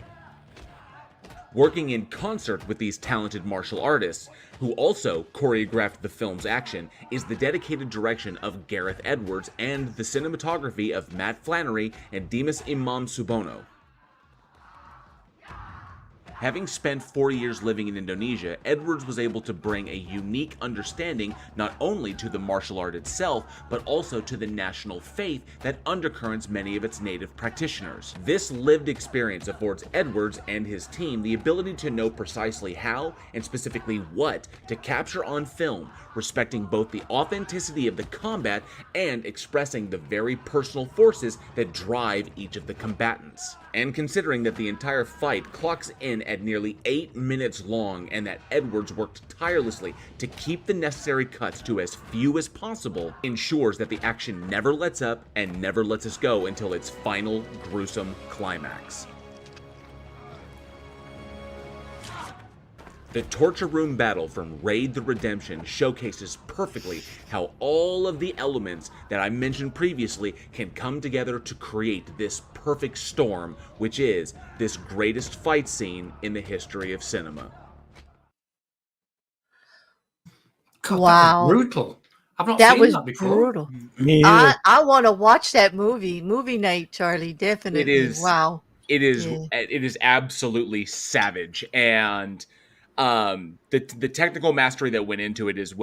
Working in concert with these talented martial artists, who also choreographed the film's action, is the dedicated direction of Gareth Edwards and the cinematography of Matt Flannery and Dimas Imam Subono. Having spent 4 years living in Indonesia, Edwards was able to bring a unique understanding not only to the martial art itself, but also to the national faith that undercurrents many of its native practitioners. This lived experience affords Edwards and his team the ability to know precisely how, and specifically what, to capture on film, respecting both the authenticity of the combat and expressing the very personal forces that drive each of the combatants. And considering that the entire fight clocks in at nearly 8 minutes long and that Edwards worked tirelessly to keep the necessary cuts to as few as possible, ensures that the action never lets up and never lets us go until its final gruesome climax. The torture room battle from Raid the Redemption showcases perfectly how all of the elements that I mentioned previously can come together to create this perfect storm, which is this greatest fight scene in the history of cinema. God, Wow. that was brutal. I've not That seen was that before. brutal. Me either. I want to watch that movie. Movie night, Charlie. Definitely. It is. Wow. It is. Yeah. It is absolutely savage, and the technical mastery that went into it is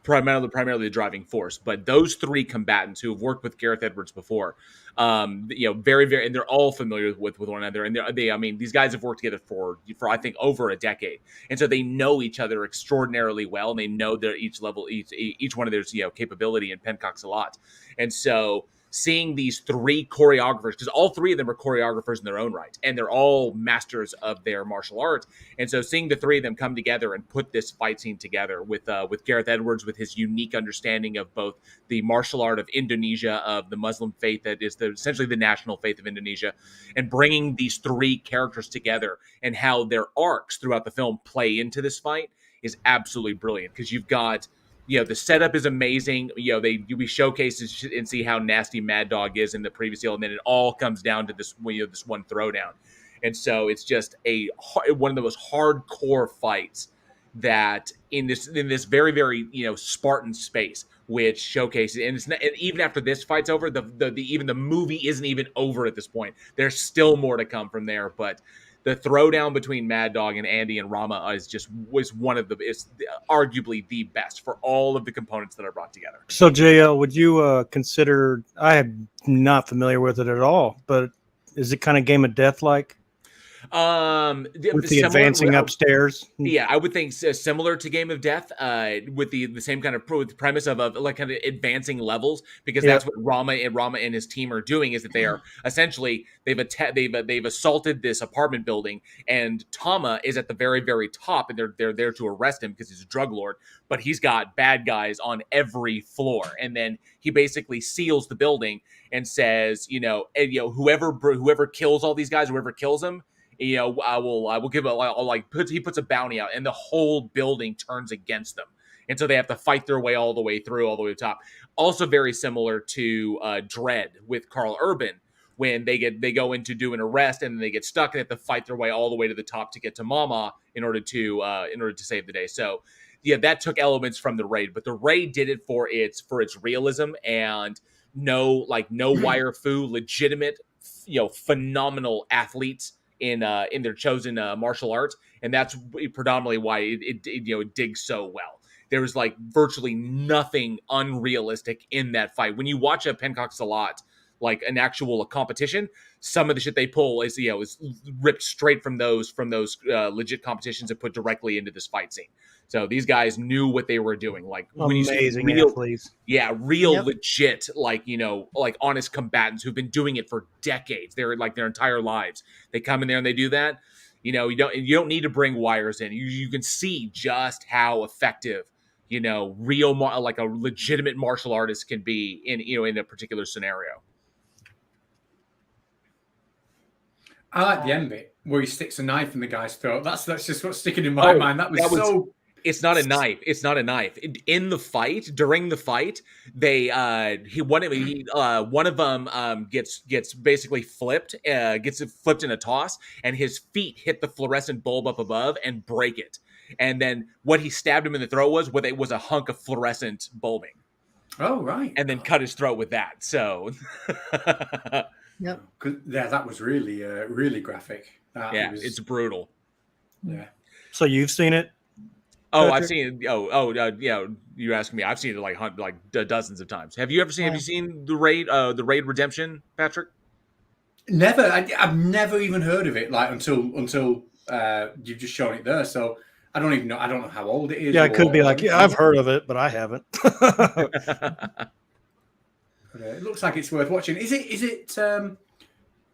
primarily the driving force. But those three combatants who have worked with Gareth Edwards before, very, and they're all familiar with one another. And I mean, these guys have worked together for I think over a decade, and so they know each other extraordinarily well, and they know their each one of their capability in Pencak Silat, and so. Seeing these three choreographers, because all three of them are choreographers in their own right, and they're all masters of their martial arts. And so seeing the three of them come together and put this fight scene together with Gareth Edwards, with his unique understanding of both the martial art of Indonesia, of the Muslim faith that is essentially the national faith of Indonesia, and bringing these three characters together and how their arcs throughout the film play into this fight is absolutely brilliant. Because you've got the setup is amazing. We showcase and see how nasty Mad Dog is in the previous deal, and then it all comes down to this this one throwdown. And so it's just one of the most hardcore fights that in this very, very Spartan space, which showcases, and it's not, even after this fight's over, even the movie isn't even over at this point. There's still more to come from there, but the throwdown between Mad Dog and Andy and Rama was one of is arguably the best for all of the components that are brought together. So JL, would you consider? I am not familiar with it at all, but is it kind of Game of Death like? With the advancing upstairs, yeah, I would think similar to Game of Death, with the same kind of premise of like kind of advancing levels, because that's what Rama and his team are doing. Is that they are essentially they've assaulted this apartment building, and Tama is at the very, very top, and they're there to arrest him because he's a drug lord, but he's got bad guys on every floor, and then he basically seals the building and says, whoever kills all these guys, whoever kills them, I will give he puts a bounty out, and the whole building turns against them, and so they have to fight their way all the way to the top. Also very similar to Dread with Carl Urban, when they go in to do an arrest and they get stuck and they have to fight their way all the way to the top to get to Mama in order to save the day. So yeah, that took elements from the Raid, but the Raid did it for its realism and no wire foo, legitimate, phenomenal athletes in their chosen martial arts, and that's predominantly why it digs so well. There was like virtually nothing unrealistic in that fight. When you watch a Pencock Salat, like an actual competition, some of the shit they pull is ripped straight from those legit competitions and put directly into this fight scene. So these guys knew what they were doing. Like when amazing you see athletes. Yeah, legit, like honest combatants who've been doing it for decades. They're like their entire lives. They come in there and they do that. You don't need to bring wires in. You can see just how effective, like a legitimate martial artist can be in a particular scenario. I like the end bit where he sticks a knife in the guy's throat. That's just what's sticking in my mind. That was so. It's not a knife. It's not a knife. In the fight, during the fight, one of them gets basically flipped, gets flipped in a toss, and his feet hit the fluorescent bulb up above and break it. And then what he stabbed him in the throat was a hunk of fluorescent bulbing. Oh right. And then cut his throat with that. So. Yep. Yeah, that was really really graphic. It's brutal. Yeah. So you've seen it? Oh, I've seen it. Yeah. You're asking me. I've seen it like dozens of times. Have you ever seen? Have you seen the Raid Redemption, Patrick? Never. I've never even heard of it. Like until you've just shown it there. So I don't even know. I don't know how old it is. Yeah, it could be like I've heard of it, but I haven't. It looks like it's worth watching. Is it?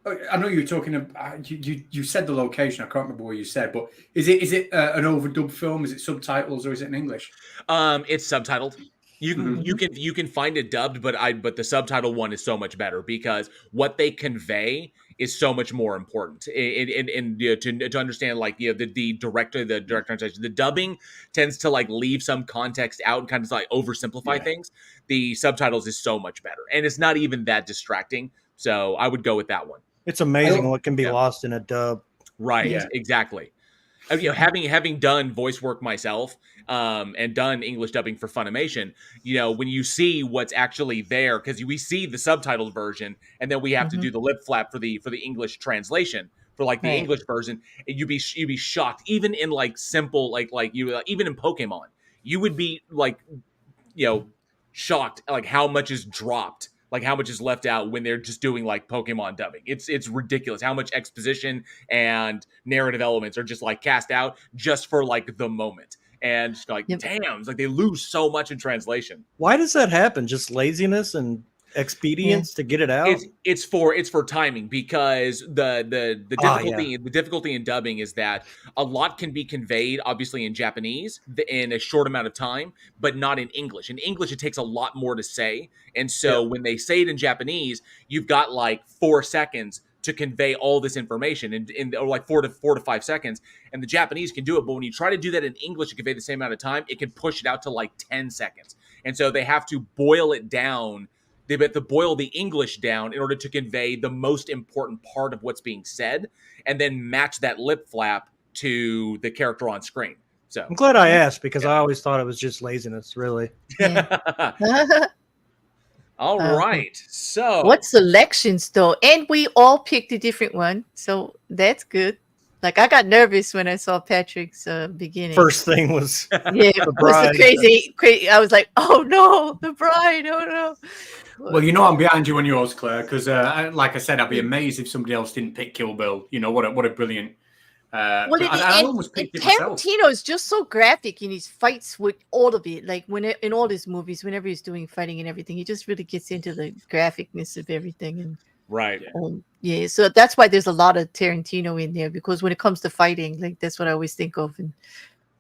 I know you were talking about. You said the location. I can't remember what you said, but is it an overdubbed film? Is it subtitles or is it in English? It's subtitled. You can find it dubbed, but the subtitle one is so much better because what they convey is so much more important. To understand, like the direct translation, the dubbing tends to like leave some context out and kind of like oversimplify things. The subtitles is so much better, and it's not even that distracting. So I would go with that one. It's amazing what can be lost in a dub. Right. Yeah. Exactly. Having done voice work myself, and done English dubbing for Funimation, when you see what's actually there, because we see the subtitled version, and then we have to do the lip flap for the English translation for like the English version, and you'd be shocked. Even in like simple even in Pokemon, you would be like shocked like how much is dropped. Like how much is left out when they're just doing like Pokemon dubbing. It's ridiculous how much exposition and narrative elements are just like cast out just for like the moment. And just like, damn, it's like they lose so much in translation. Why does that happen? Just laziness and expedience to get it out? It's for timing, because the difficulty in dubbing is that a lot can be conveyed obviously in Japanese in a short amount of time, but not in English. In English, it takes a lot more to say, and so when they say it in Japanese, you've got like 4 seconds to convey all this information or like 4 to 5 seconds, and the Japanese can do it, but when you try to do that in English to convey the same amount of time, it can push it out to like 10 seconds, and so they have to boil it down. They have to boil the English down in order to convey the most important part of what's being said, and then match that lip flap to the character on screen. So I'm glad I asked, because I always thought it was just laziness, really. All right. So what selections though? And we all picked a different one, so that's good. Like I got nervous when I saw Patrick's beginning. First thing was it was bride. crazy. I was like, oh no, the bride. Oh no. Well, I'm behind you on yours, Claire, because like I said, I'd be amazed if somebody else didn't pick Kill Bill. What a brilliant. I almost picked it myself. Tarantino is just so graphic in his fights with all of it. Like in all his movies, whenever he's doing fighting and everything, he just really gets into the graphicness of everything. And right. So that's why there's a lot of Tarantino in there, because when it comes to fighting, like that's what I always think of. And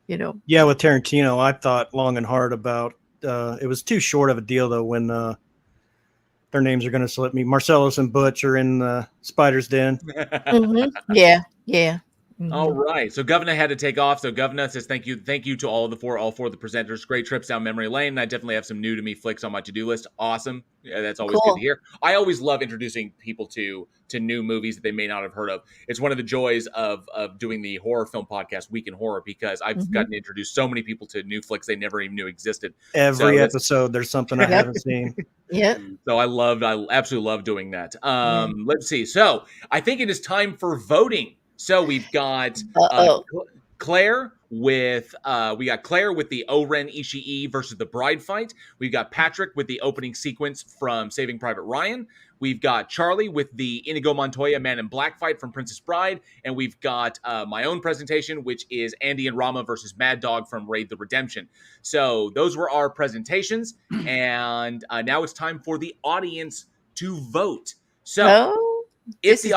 yeah, with Tarantino, I thought long and hard about. It was too short of a deal though when their names are going to slip me. Marcellus and Butch are in Spider's Den. Mm-hmm. Yeah. Mm-hmm. All right. So Governor had to take off. So Governor says thank you to all four of the presenters. Great trips down memory lane. I definitely have some new to me flicks on my to-do list. Awesome. Yeah, that's always good to hear. I always love introducing people to new movies that they may not have heard of. It's one of the joys of doing the horror film podcast Week in Horror, because I've gotten to introduce so many people to new flicks they never even knew existed. Every episode there's something I haven't seen. Yeah. So I absolutely love doing that. Let's see. So I think it is time for voting. So we've got Claire with the O-Ren Ishii versus the Bride fight. We've got Patrick with the opening sequence from Saving Private Ryan. We've got Charlie with the Inigo Montoya Man in Black fight from Princess Bride. And we've got my own presentation, which is Andy and Rama versus Mad Dog from Raid the Redemption. So those were our presentations. And now it's time for the audience to vote. So if the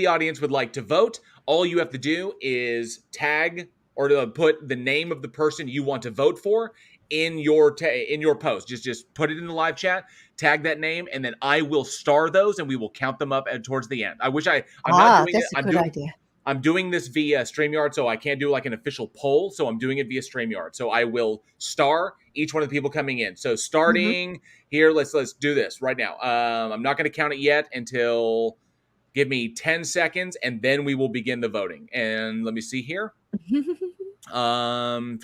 audience would like to vote, all you have to do is tag or to put the name of the person you want to vote for in your post. Just put it in the live chat, tag that name, and then I will star those and we will count them up towards the end. I'm not doing that's a good idea. I'm doing this via StreamYard, so I can't do like an official poll. So I'm doing it via StreamYard. So I will star each one of the people coming in. So starting here, let's do this right now. I'm not going to count it yet until give me 10 seconds, and then we will begin the voting. And let me see here. 3. I'm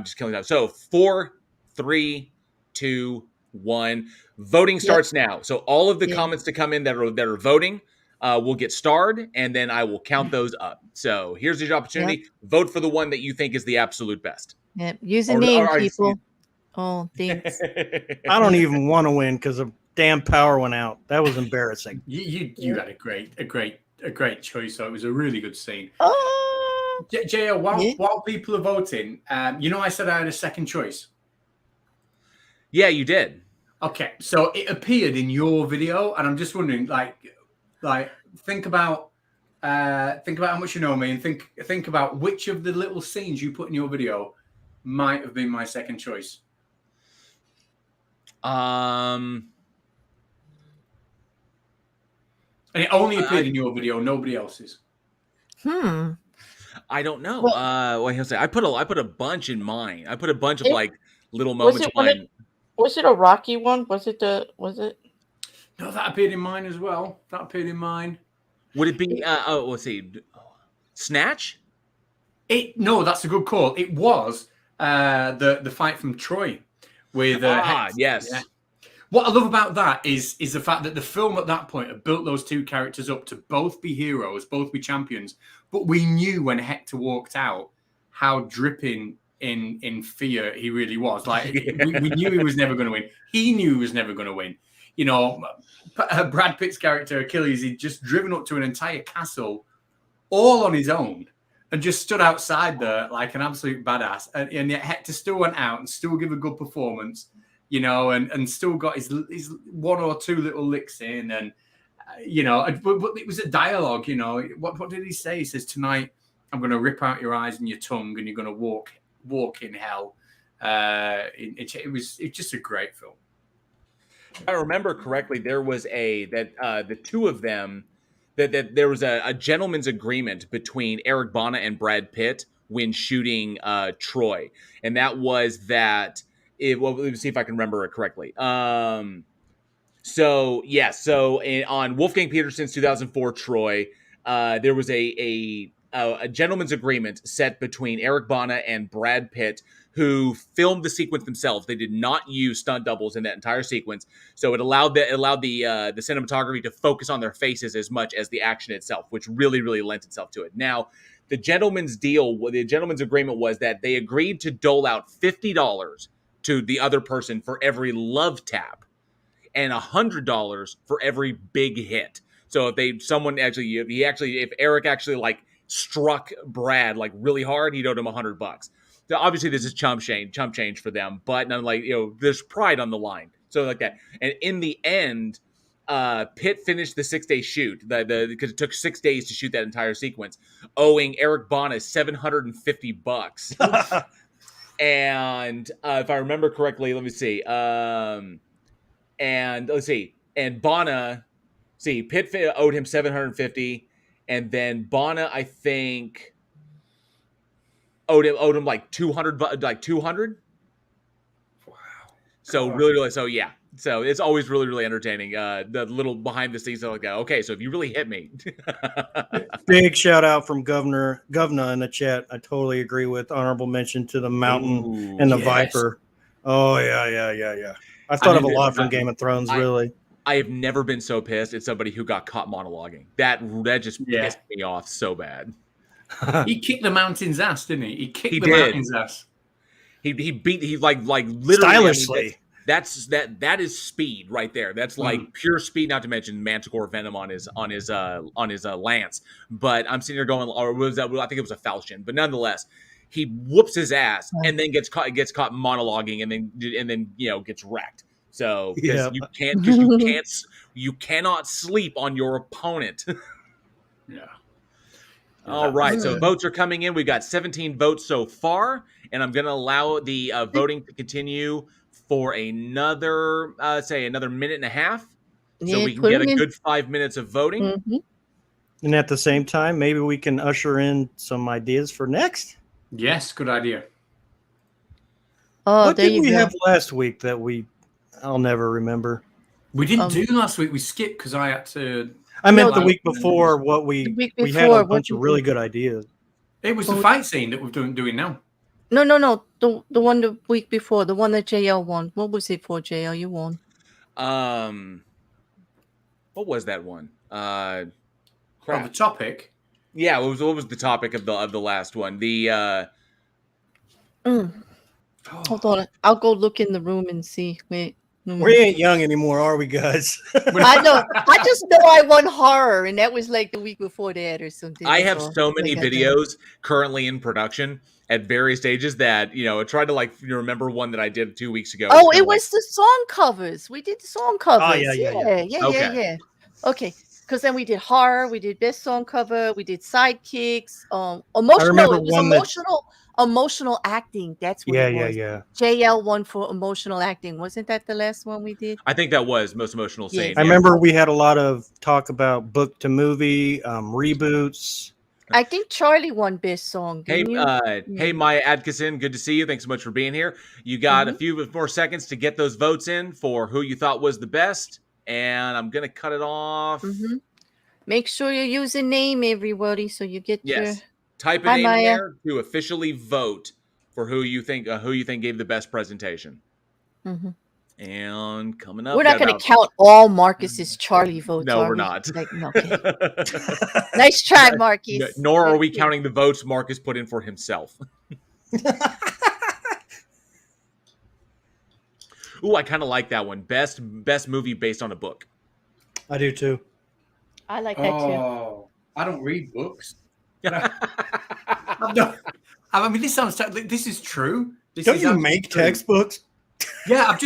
just killing time. So 4, 3, 2, 1. Voting starts now. So all of the comments to come in that are voting. We'll get starred, and then I will count those up. So here's your opportunity. Vote for the one that you think is the absolute best. Yep. Use a name, people. Oh, thanks. I don't even want to win because the damn power went out. That was embarrassing. You had a great choice. So it was a really good scene. Oh. JL, while people are voting, I said I had a second choice. Yeah, you did. Okay, so it appeared in your video, and I'm just wondering, like think about how much you know me, and think about which of the little scenes you put in your video might have been my second choice. And it only appeared in your video, nobody else's. I don't know. I put a bunch in mine. I put a bunch of like little moments. Was it a Rocky one? Was it? No, that appeared in mine as well. That appeared in mine. Would it be? Let's see. Snatch? No, that's a good call. It was the fight from Troy with. Yes. Yeah. What I love about that is the fact that the film at that point had built those two characters up to both be heroes, both be champions. But we knew when Hector walked out how dripping in fear he really was. Like we knew he was never going to win. He knew he was never going to win. Brad Pitt's character Achilles, he'd just driven up to an entire castle all on his own and just stood outside there like an absolute badass. And yet Hector still went out and still gave a good performance, and still got his one or two little licks in. And, but it was a dialogue, What did he say? He says, tonight I'm going to rip out your eyes and your tongue and you're going to walk in hell. It was just a great film. If I remember correctly, there was the two of them that there was a gentleman's agreement between Eric Bana and Brad Pitt when shooting Troy, and that was that. Let me see if I can remember it correctly. On Wolfgang Petersen's 2004 Troy, there was a gentleman's agreement set between Eric Bana and Brad Pitt who filmed the sequence themselves. They did not use stunt doubles in that entire sequence, so it allowed the cinematography to focus on their faces as much as the action itself, which really lent itself to it. Now, the gentleman's agreement was that they agreed to dole out $50 to the other person for every love tap, and $100 for every big hit. So if if Eric actually like struck Brad like really hard, he'd owed him $100. So obviously this is chump change for them, but there's pride on the line. So like that. And in the end, Pitt finished the 6-day shoot because it took 6 days to shoot that entire sequence, owing Eric Bana $750. And if I remember correctly, let me see. And Bana, Pitt owed him $750, and then Bana, I think, owed him like $200. Wow. So really, so yeah. So it's always really entertaining. The little behind the scenes stuff like that. Okay, so if you really hit me, Big shout out from Governor in the chat. I totally agree with. Honorable mention to the Mountain and the Viper. Oh yeah. I thought of a lot from Game of Thrones. Really, I have never been so pissed at somebody who got caught monologuing. That just pissed me off so bad. He kicked the Mountain's ass, didn't he? He kicked the did. Mountain's ass. He like literally stylishly. That is speed right there. That's like pure speed. Not to mention Manticore Venom on his lance. But I'm sitting here going, or was that? I think it was a falchion. But nonetheless, he whoops his ass and then gets caught monologuing and then gets wrecked. So you cannot sleep on your opponent. Yeah. All right, so votes are coming in. We've got 17 votes so far, and I'm going to allow the voting to continue for another minute and a half, so we can get a good 5 minutes of voting. Mm-hmm. And at the same time, maybe we can usher in some ideas for next. Yes, good idea. Oh, what there did you we go. have last week that I'll never remember? We didn't do last week. We skipped because I had to. I meant the week before. We had a bunch of really good ideas. It was the fight scene that we're doing now. No. The one the week before, the one that JL won. What was it for, JL? You won. What was that one? The topic. Yeah, what was the topic of the last one? The Hold on, I'll go look in the room and see. Wait. We ain't young anymore, are we, guys? I know. I just know I won horror, and that was like the week before that or something. I have so many videos currently in production at various stages that I tried to remember one that I did 2 weeks ago. Oh, it was the song covers. We did the song covers. Oh, yeah. Okay, because then we did horror, we did best song cover, we did sidekicks, emotional acting. That's what it was. Yeah. JL won for emotional acting. Wasn't that the last one we did? I think that was most emotional scene. Yes. I remember we had a lot of talk about book to movie, reboots. I think Charlie won best song. Hey, Maya Adkison, good to see you. Thanks so much for being here. You got a few more seconds to get those votes in for who you thought was the best, and I'm gonna cut it off. Make sure you're using name, everybody, so you get your. Type a name in there to officially vote for who you think gave the best presentation. And coming up, we're not going to count all Marcus's Charlie votes. No, we're not. Okay. Nice try, Marcus. Nor are we counting the votes Marcus put in for himself. Ooh, I kind of like that one. Best movie based on a book. I do too. I like that too. I don't read books. I mean, this is true. Don't you make textbooks? Yeah, I've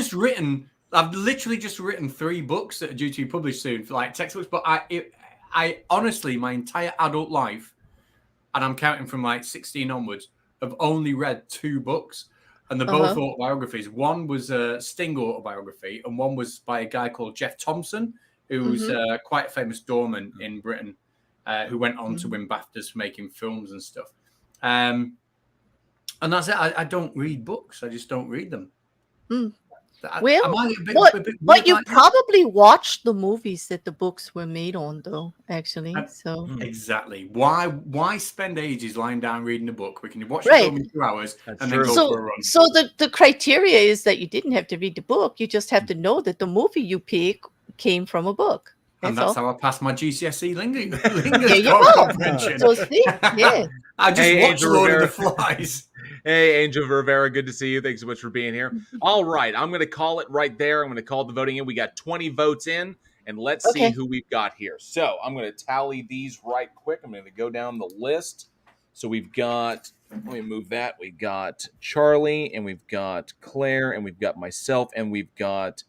literally just written 3 books that are due to be published soon for like textbooks. But I honestly, my entire adult life, and I'm counting from like 16 onwards, have only read 2 books, and they're both autobiographies. One was a Sting autobiography, and one was by a guy called Jeff Thompson, who's quite a famous doorman in Britain. Who went on to win BAFTAs for making films and stuff. And that's it. I don't read books. I just don't read them. Well, am I a bit but weird you like that? probably watched the movies that the books were made on, though. Actually, so Exactly. Why spend ages lying down reading a book? We can watch the right. film in 2 hours That's and true. then go for a So run. so the criteria is that you didn't have to read the book. You just have to know that the movie you pick came from a book. And That's that's all. how I passed my GCSE There you go. comprehension. So see, yeah. I just Hey, watched Angel Lord of Rivera. the Flies. Hey, Angel Rivera, good to see you. Thanks so much for being here. All right, I'm going to call it right there. I'm going to call the voting in. We got 20 votes in, and let's see Okay. who we've got here. So I'm going to tally these right quick. I'm going to go down the list. So we've got, let me move that. We got Charlie, and we've got Claire, and we've got myself, and we've got,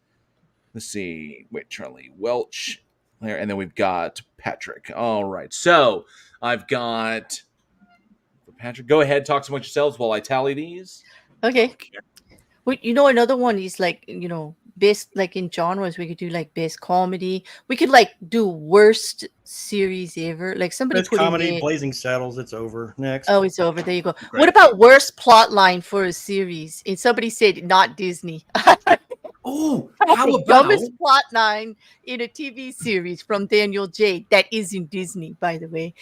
let's see, wait, Charlie, Welch, Claire, and then we've got Patrick. All right, so I've got Patrick. Go ahead, talk amongst yourselves while I tally these. Okay. Well, another one is like, best, like in genres, we could do like best comedy. We could like do worst series ever. Like somebody Best put in comedy, there. Blazing Saddles. It's over. Next. Oh, it's over. There you go. Great. What about worst plot line for a series? And somebody said not Disney. Oh, The how about dumbest plot line in a TV series from Daniel J. That isn't Disney, by the way.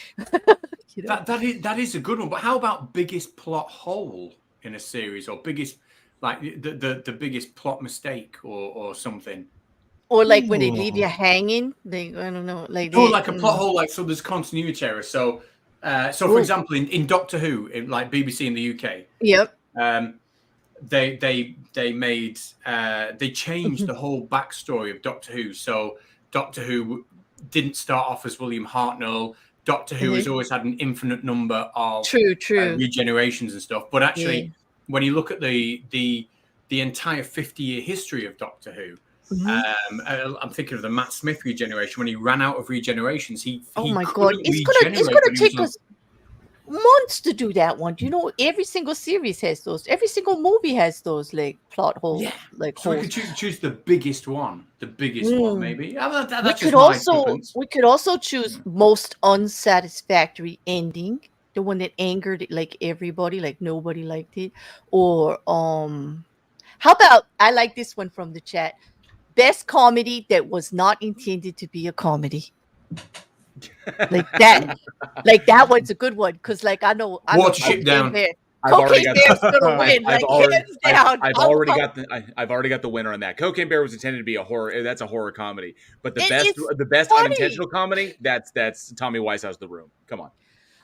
that is a good one. But how about biggest plot hole in a series, or biggest like the biggest plot mistake or something? Or like when they leave you hanging, I don't know, like Like a plot hole, like so there's continuity error. So for example, in Doctor Who, in like BBC in the UK, Yep. they made they changed the whole backstory of Doctor Who. So Doctor Who didn't start off as William Hartnell. Doctor Who has always had an infinite number of True. regenerations and stuff. But actually, when you look at the entire 50-year history of Doctor Who, I'm thinking of the Matt Smith regeneration. When he ran out of regenerations, oh my god, it's gonna take us months to do that one. Every single series has those. Every single movie has those like plot holes. Yeah. Like So we holes. could choose the biggest one. The biggest one, maybe. That's we just could my also preference. we could also choose most unsatisfactory ending, the one that angered like everybody, like nobody liked it. Or how about, I like this one from the chat, best comedy that was not intended to be a comedy. Like that one's a good one, because like I know Watership Down. Cocaine Bear's gonna win, like hands down. I've already got the winner on that. Cocaine Bear was intended to be a horror. That's a horror comedy, but the best funny. unintentional comedy, that's Tommy Wiseau's The Room. Come on.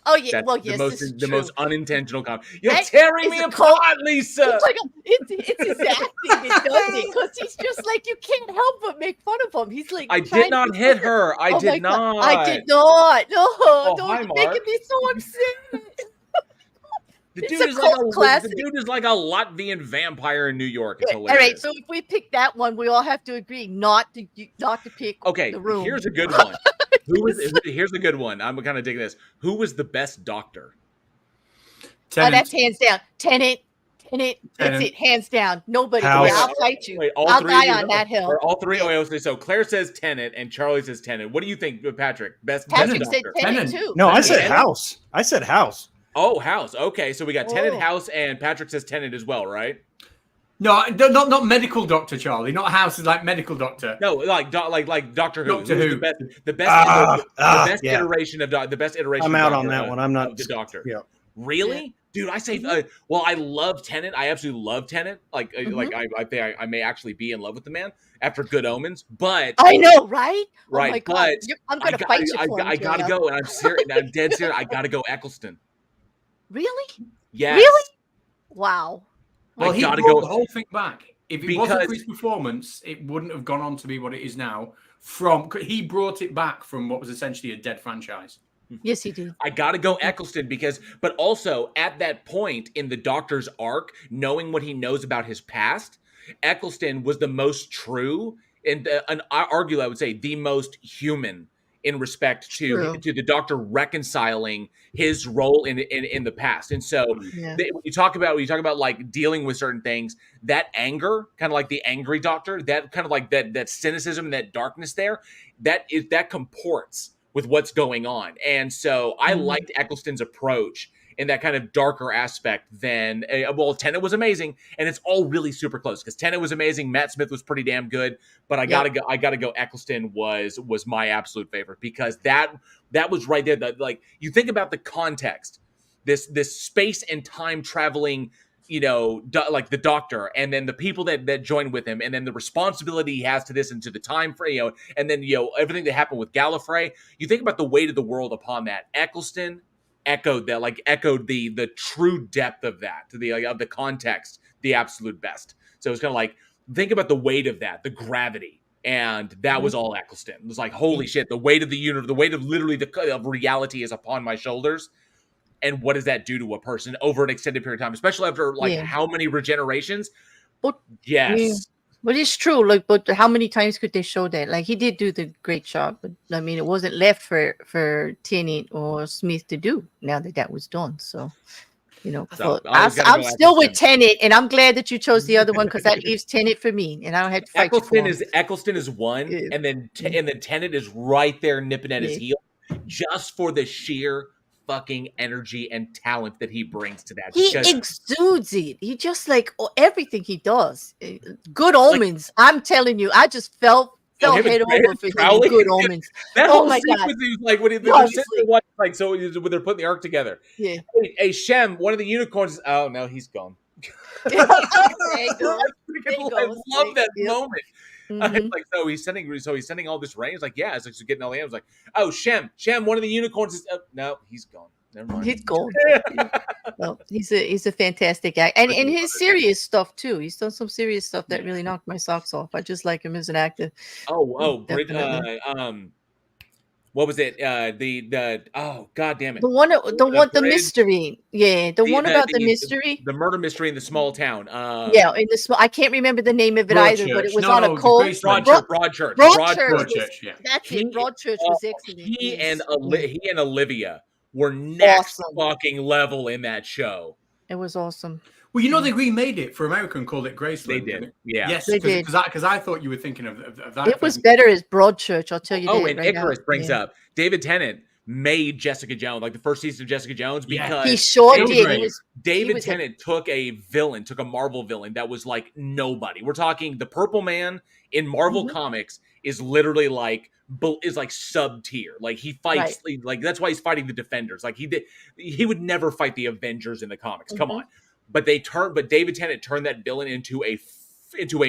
Oh yeah, That's well yes, the most unintentional comedy. You're That tearing is me a apart, Lisa. It's like it's his acting that does it, because he's just like, you can't help but make fun of him. He's like, I did not hit her. I did not. I did not. No, hi, don't Mark. making me so upset. The It's dude a is cult classic. The dude is like a Latvian vampire in New York. It's All hilarious. right, so if we pick that one, we all have to agree not to pick. Okay, The Room. here's a good one. Here's a good one. I'm kind of digging this. Who was the best doctor? That's hands down. Tenet. That's it, hands down. Nobody. House. Yeah, I'll fight you. Wait, I'll die on that hill. All three. Okay, so Claire says Tenet and Charlie says Tenet. What do you think, Patrick? Best Patrick said doctor? Tenet too. No, I said Tenet? House. I said House. Oh, House. Okay, so we got Tenet, Oh. House, and Patrick says Tenet as well, right? No, not medical doctor, Charlie. Not House is like medical doctor. No, like Doctor Who. Doctor Who's Who. The best yeah. iteration of the best iteration. I'm of out Doctor on that Who, one. I'm not of the Doctor. Yeah. Really? Dude, I say, well, I love Tenet. I absolutely love Tenet. Like I think I may actually be in love with the man after Good Omens. But I know, right? right, Oh my God. but I'm gonna fight you for I him, gotta JL. go, and I'm serious. I'm dead serious. I gotta go, Eccleston. Really? Yes. Really? Wow. Well, I he gotta brought go. the whole thing back. If it wasn't Because- for his performance, it wouldn't have gone on to be what it is now. He brought it back from what was essentially a dead franchise. Yes, he did. I gotta go Eccleston but also at that point in the Doctor's arc, knowing what he knows about his past, Eccleston was the most true and arguably I would say the most human in respect to the Doctor reconciling his role in the past. And so Yeah. when you talk about like dealing with certain things, that anger, kind of like the angry Doctor, that kind of like that cynicism, that darkness there, that comports with what's going on. And so I liked Eccleston's approach in that kind of darker aspect than well, Tenet was amazing, and it's all really super close because Tenet was amazing, Matt Smith was pretty damn good, but I gotta go. Eccleston was my absolute favorite because that was right there. That, like, you think about the context, this space and time traveling, like the Doctor, and then the people that join with him, and then the responsibility he has to this and to the time frame, and then everything that happened with Gallifrey. You think about the weight of the world upon that. Eccleston echoed the true depth of that, of the context, the absolute best. So it's kind of like, think about the weight of that, the gravity, and that was all Eccleston. It was like, holy shit, the weight of the universe, the weight of literally of reality is upon my shoulders. And what does that do to a person over an extended period of time, especially after how many regenerations? But yes. Yeah. But it's true. Like, but how many times could they show that? Like, he did do the great job, but I mean, it wasn't left for Tennant or Smith to do. Now that was done, so So, I'm still with Tennant, and I'm glad that you chose the other one because that leaves Tennant for me, and I don't have to fight. Eccleston is one, and then Tennant is right there nipping at his heel, just for the sheer fucking energy and talent that he brings to that. He exudes it. He just everything he does. Good Omens. I'm telling you, I just fell head over for him. Good Omens. That whole sequence, he was like when they're sitting there, so when they're putting the arc together. Yeah. Hey, Shem, one of the unicorns. Oh no, he's gone. There you go. I love that moment. Mm-hmm. Like, so he's sending all this rain. It's like, yeah, it's like, so getting all the animals. Like, oh, Shem, one of the unicorns is. No, he's gone. Never mind. He's gone. Well, he's a fantastic guy, and his serious stuff too. He's done some serious stuff that really knocked my socks off. I just like him as an actor. What was it? Oh, god damn it! The mystery. Yeah, the one about the mystery. The murder mystery in the small town. In the small. I can't remember the name of it either, but it was on a cold. Broadchurch. Yeah. That's it. Broadchurch was excellent. He and Olivia were next fucking level in that show. It was awesome. Well, they remade it for America and called it Graceland. They did. Yeah. Yes, they did. Because I thought you were thinking of that. It was better as Broadchurch, I'll tell you that. Oh, and Icarus brings up David Tennant made Jessica Jones, like the first season of Jessica Jones, because he sure did. David Tennant took a Marvel villain that was like nobody. We're talking the Purple Man in Marvel Comics is literally is sub tier. Like, he fights like that's why he's fighting the Defenders. Like, he would never fight the Avengers in the comics. Come on. But David Tennant turned that villain into a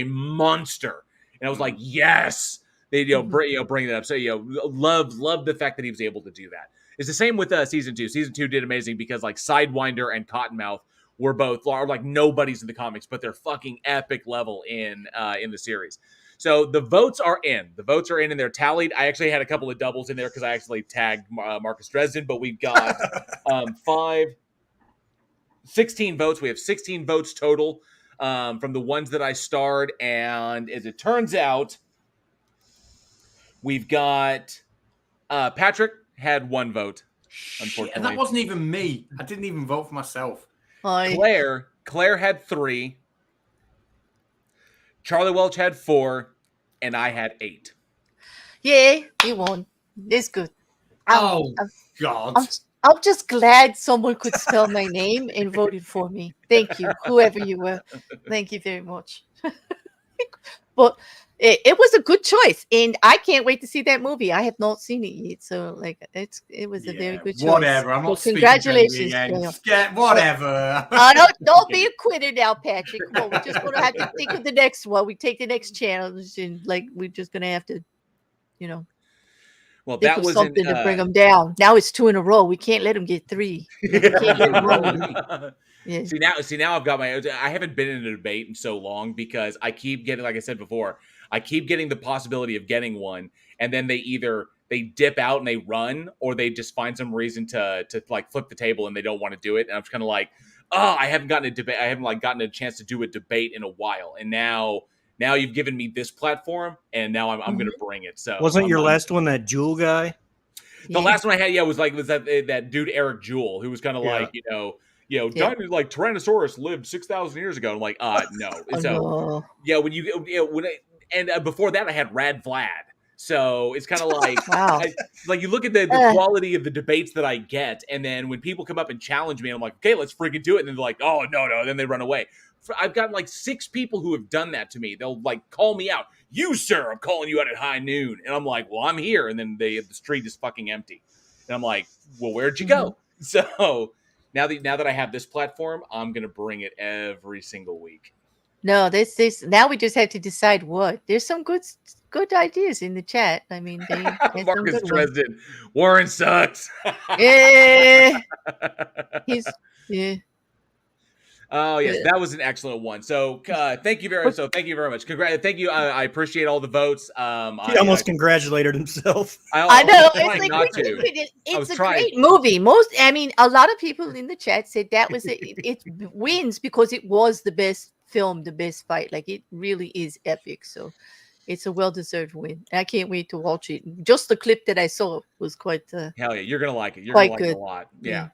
monster, and I was like, yes, they bring that up. So love the fact that he was able to do that. It's the same with season 2. Season 2 did amazing because like Sidewinder and Cottonmouth were both like nobodies in the comics, but they're fucking epic level in the series. So the votes are in. And they're tallied. I actually had a couple of doubles in there because I actually tagged Marcus Dresden, but we've got 16 votes. We have 16 votes total from the ones that I starred. And as it turns out, we've got Patrick had 1 vote, unfortunately. And that wasn't even me. I didn't even vote for myself. Claire had 3. Charlie Welch had 4. And I had 8. Yeah, he won. It's good. God. I'm just glad someone could spell my name and voted for me. Thank you, whoever you were. Thank you very much. But it was a good choice, and I can't wait to see that movie. I have not seen it yet, so it was a very good choice. Whatever. I'm not congratulations. Whatever. Don't be a quitter now, Patrick. Come on, we're just gonna have to think of the next one. We take the next challenge, and we're just gonna have to, Well, think that of was something to bring them down. Now it's 2 in a row. We can't let them get 3. We can't let them roll. Yeah. See now I've got I haven't been in a debate in so long because I keep getting, like I said before, I keep getting the possibility of getting one, and then they dip out and they run, or they just find some reason to like flip the table and they don't want to do it. And I'm just kind of like, I haven't gotten a debate. I haven't gotten a chance to do a debate in a while, and now you've given me this platform, and now I'm going to bring it. So wasn't your last one that Jewel guy? The last one I had, was that dude Eric Jewell, who was kind of like, like Tyrannosaurus lived 6,000 years ago. I'm like, no. So when and before that I had Rad Vlad, So it's kind of like, Wow. like you look at the quality of the debates that I get, and then when people come up and challenge me, I'm like, okay, let's freaking do it. And then they're like, oh, no, and then they run away. I've gotten like 6 people who have done that to me. They'll like call me out. You, sir, I'm calling you out at high noon. And I'm like, well, I'm here. And then the street is fucking empty. And I'm like, well, where'd you go? So now that I have this platform, I'm going to bring it every single week. No, this now we just have to decide what. There's some good ideas in the chat. I mean, Marcus Dresden, Warren sucks. Yeah, yeah. Oh yes, that was an excellent one. So thank you very much. Thank you. Thank you. I appreciate all the votes. He almost congratulated himself. I know. It's like it's a great movie. A lot of people in the chat said that was it wins because it was the best film, the best fight. Like it really is epic. So it's a well-deserved win. I can't wait to watch it. Just the clip that I saw was quite hell yeah, you're gonna like it. You're gonna like it a lot. Yeah.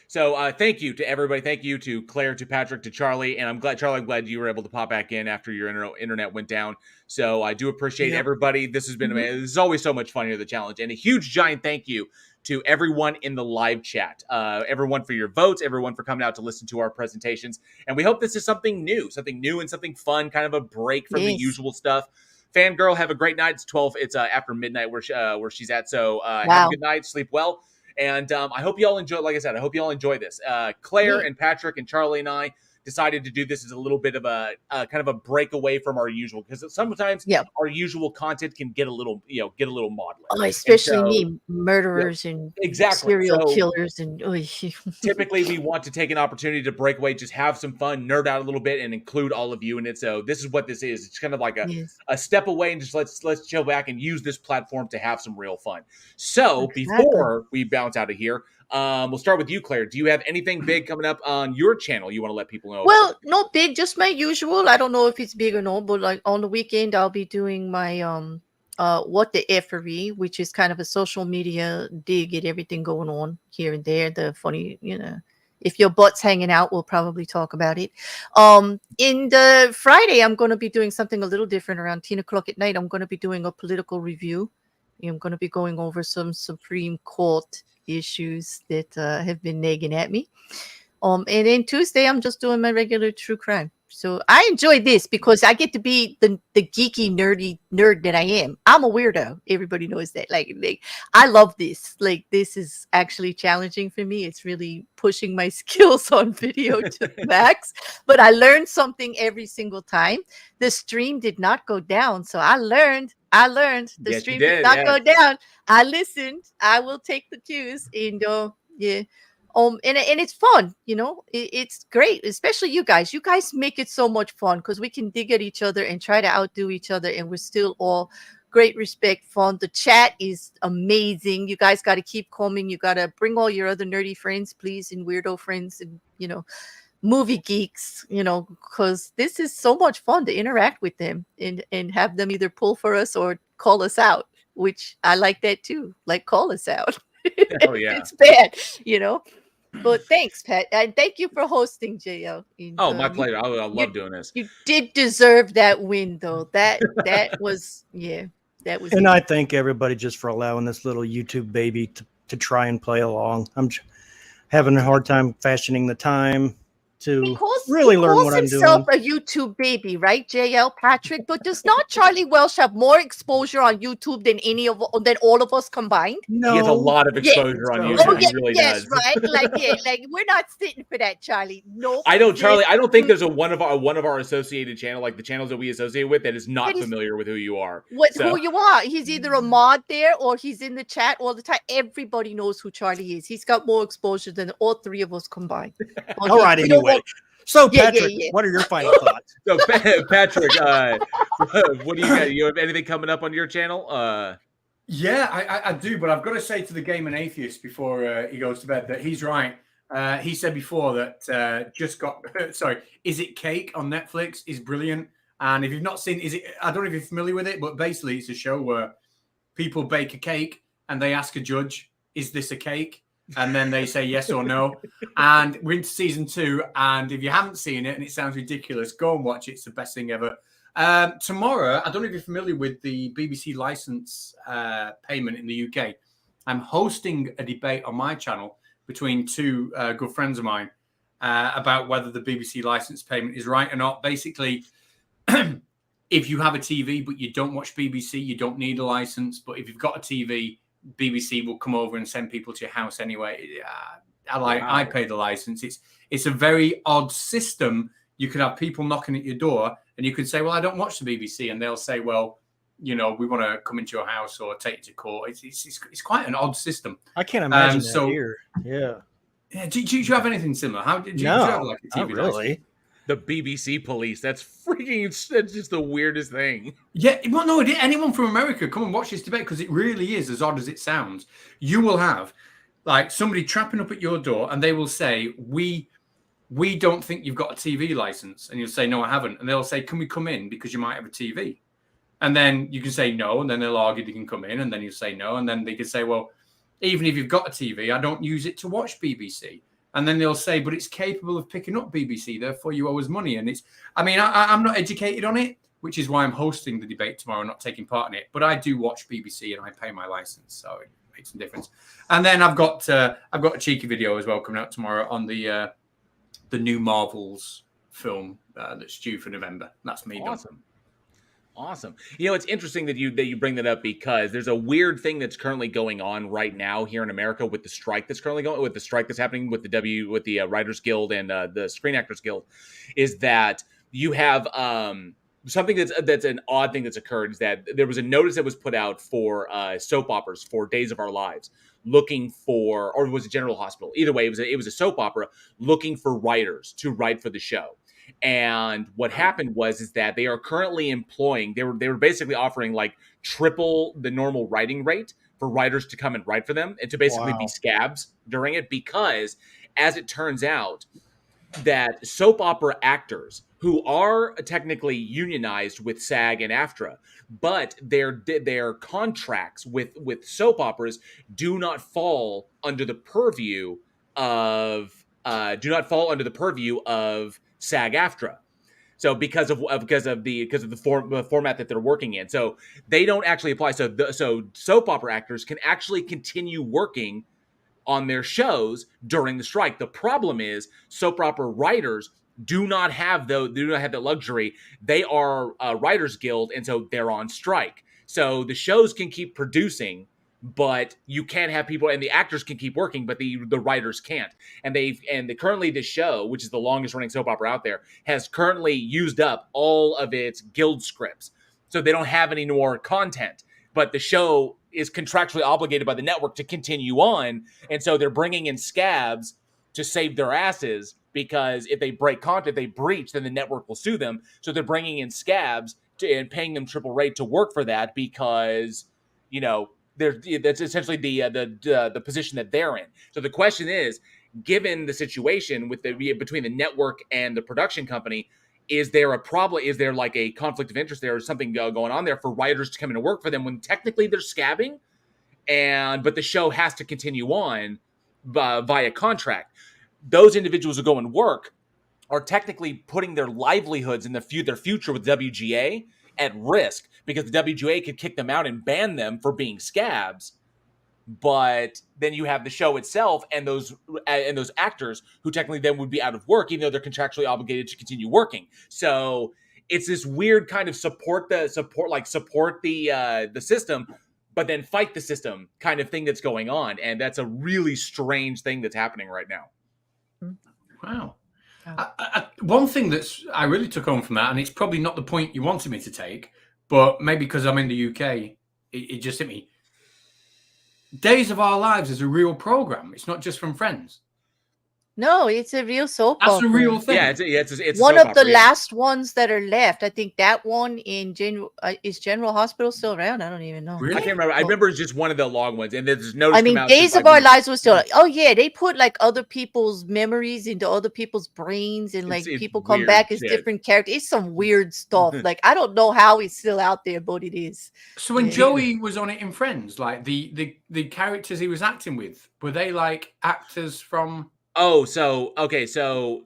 So thank you to everybody. Thank you to Claire, to Patrick, to Charlie. And I'm glad you were able to pop back in after your internet went down. So I do appreciate everybody. This has been amazing. This is always so much fun here, the challenge. And a huge, giant thank you to everyone in the live chat. Everyone for your votes, everyone for coming out to listen to our presentations. And we hope this is something new and something fun, kind of a break from the usual stuff. Fangirl, have a great night. It's 12. It's after midnight where she's at. So have a good night. Sleep well. And I hope you all enjoy. Like I said, I hope you all enjoy this. Claire and Patrick and Charlie and I decided to do this as a little bit of a kind of a break away from our usual, because sometimes our usual content can get a little maudlin. Oh, especially me, murderers and serial killers, and typically we want to take an opportunity to break away, just have some fun, nerd out a little bit, and include all of you in it. So this is what this is. It's kind of like a step away, and just let's chill back and use this platform to have some real fun. So before we bounce out of here, we'll start with you, Claire. Do you have anything big coming up on your channel you want to let people know? Well, not big, just my usual. I don't know if it's big or not, but like on the weekend, I'll be doing my what the Effery, which is kind of a social media dig at everything going on here and there. The funny, if your butt's hanging out, we'll probably talk about it. In the Friday, I'm going to be doing something a little different around 10 o'clock at night. I'm going to be doing a political review. I'm going to be going over some Supreme Court issues that have been nagging at me. And then Tuesday, I'm just doing my regular true crime. So I enjoy this because I get to be the geeky, nerdy nerd that I am. I'm a weirdo. Everybody knows that. Like I love this. Like, this is actually challenging for me. It's really pushing my skills on video to the max. But I learned something every single time. The stream did not go down. So I learned. The stream did not go down. I listened. I will take the cues. And and it's fun, it's great, especially you guys. You guys make it so much fun because we can dig at each other and try to outdo each other, and we're still all great, respect, fun. The chat is amazing. You guys got to keep coming. You got to bring all your other nerdy friends, please, and weirdo friends, and movie geeks, because this is so much fun to interact with them and have them either pull for us or call us out, which I like that too. Like, call us out. Oh yeah, it's bad, But thanks, Pat, and thank you for hosting, JL. My pleasure. I love doing this. You did deserve that win, though. That was that was. And I thank everybody just for allowing this little YouTube baby to try and play along. I'm having a hard time fashioning the time to really learn what I'm doing. He calls himself a YouTube baby, right, JL Patrick? But does not Charlie Welch have more exposure on YouTube than all of us combined? No, he has a lot of exposure on YouTube. He really does. Right? Like we're not sitting for that, Charlie. No, I don't, Charlie. I don't think there's one of our associated channel, like the channels that we associate with, that is not familiar with who you are. Who you are? He's either a mod there or he's in the chat all the time. Everybody knows who Charlie is. He's got more exposure than all three of us combined. All right, anyway. So, Patrick, what are your final thoughts? So, Patrick, what do you got? You have anything coming up on your channel? Yeah, I do, but I've got to say to the Game and Atheist before he goes to bed that he's right. He said before that Is It Cake on Netflix is brilliant. And if you've not seen, I don't know if you're familiar with it, but basically it's a show where people bake a cake and they ask a judge, is this a cake? And then they say yes or no. And we're into season 2. And if you haven't seen it and it sounds ridiculous, go and watch it. It's the best thing ever. Tomorrow, I don't know if you're familiar with the BBC license payment in the UK. I'm hosting a debate on my channel between two good friends of mine about whether the BBC license payment is right or not. Basically, if you have a TV but you don't watch BBC, you don't need a license. But if you've got a TV, BBC will come over and send people to your house anyway. I pay the license. It's a very odd system. You could have people knocking at your door, and you could say, "Well, I don't watch the BBC," and they'll say, "Well, we want to come into your house or take you to court." It's quite an odd system. I can't imagine that here. Yeah. Yeah. Do you have anything similar? Do you No, have like a TV not really. license? The BBC police. That's just the weirdest thing. Yeah. Well, no, anyone from America, come and watch this debate, because it really is as odd as it sounds. You will have like somebody trapping up at your door, and they will say, we don't think you've got a TV license. And you'll say, "No, I haven't." And they'll say, "Can we come in because you might have a TV?" And then you can say no, and then they'll argue they can come in, and then you say no, and then they can say, "Well, even if you've got a TV, I don't use it to watch BBC." And then they'll say, "But it's capable of picking up BBC, therefore you owe us money." And I'm not educated on it, which is why I'm hosting the debate tomorrow, not taking part in it. But I do watch BBC, and I pay my license, so it makes a difference. And then I've got a cheeky video as well coming out tomorrow on the new Marvels film that's due for November. That's me done. Awesome. It's interesting that you bring that up, because there's a weird thing that's currently going on right now here in America with the strike that's happening with the Writers Guild and the Screen Actors Guild, is that you have something that's an odd thing that's occurred, is that there was a notice that was put out for soap operas for Days of Our Lives, looking for, or it was a General Hospital. Either way, it was a soap opera looking for writers to write for the show. And what happened is that they are currently employing, they were basically offering like triple the normal writing rate for writers to come and write for them, and to basically be scabs during it, because as it turns out that soap opera actors who are technically unionized with SAG and AFTRA, but their contracts with soap operas do not fall under the purview of SAG-AFTRA. So because of the format that they're working in, so they don't actually apply. So soap opera actors can actually continue working on their shows during the strike. The problem is soap opera writers do not have the luxury. They are a writers guild, and so they're on strike. So the shows can keep producing, but you can't have people, and the actors can keep working, but the writers can't. And currently this show, which is the longest running soap opera out there, has currently used up all of its guild scripts. So they don't have any more content, but the show is contractually obligated by the network to continue on. And so they're bringing in scabs to save their asses, because if they break content, they breach, then the network will sue them. So they're bringing in scabs and paying them triple rate to work for that, because, that's essentially the position that they're in. So the question is, given the situation between the network and the production company, is there a problem? Is there like a conflict of interest there, or something going on there for writers to come in and work for them when technically they're scabbing, but the show has to continue on via contract? Those individuals who go and work are technically putting their livelihoods and their future with WGA at risk, because the WGA could kick them out and ban them for being scabs. But then you have the show itself and those actors who technically then would be out of work, even though they're contractually obligated to continue working. So it's this weird kind of support the system, but then fight the system kind of thing that's going on. And that's a really strange thing that's happening right now. Wow. One thing I really took on from that, and it's probably not the point you wanted me to take, but maybe because I'm in the UK, it just hit me. Days of Our Lives is a real program. It's not just from Friends. No, it's a real soap opera. That's a real thing. Yeah, it's one soap of the opera, last ones that are left. I think that one in is General Hospital still around? I don't even know. Really? I can't remember. I remember it's just one of the long ones, and there's no. I mean, Days of Our Lives was still. Oh yeah, they put like other people's memories into other people's brains, and like people come weird back as shit. different characters. It's some weird stuff. Like I don't know how it's still out there, but it is. So when Joey was on it in Friends, like the characters he was acting with, were they like actors from Oh, so okay, so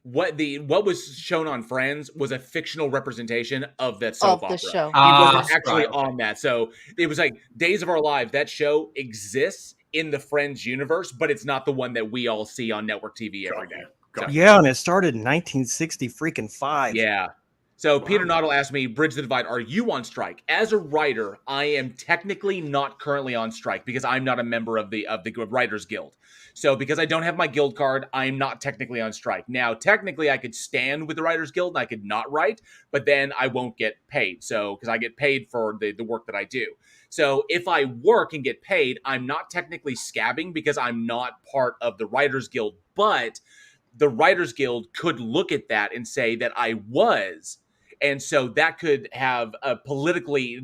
what was shown on Friends was a fictional representation of that soap Of the opera. show. He wasn't actually Right. Okay. on that. So it was like Days of Our Lives. That show exists in the Friends universe, but it's not the one that we all see on network TV every day. Got Yeah, and it started in 1960 freaking 5. Yeah. So Wow. Peter Noddle asked me, Bridge the Divide, are you on strike? As a writer, I am technically not currently on strike because I'm not a member of the Writers Guild. So because I don't have my guild card, I'm not technically on strike. Now, technically, I could stand with the Writers Guild and I could not write, but then I won't get paid. So because I get paid for the work that I do. So if I work and get paid, I'm not technically scabbing because I'm not part of the Writers Guild, but the Writers Guild could look at that and say that I was. And so that could have a politically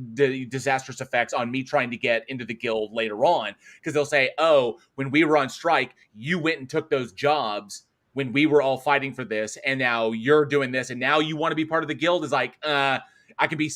disastrous effects on me trying to get into the guild later on. Because they'll say, oh, when we were on strike, you went and took those jobs when we were all fighting for this. And now you're doing this. And now you want to be part of the guild. Is like, I can be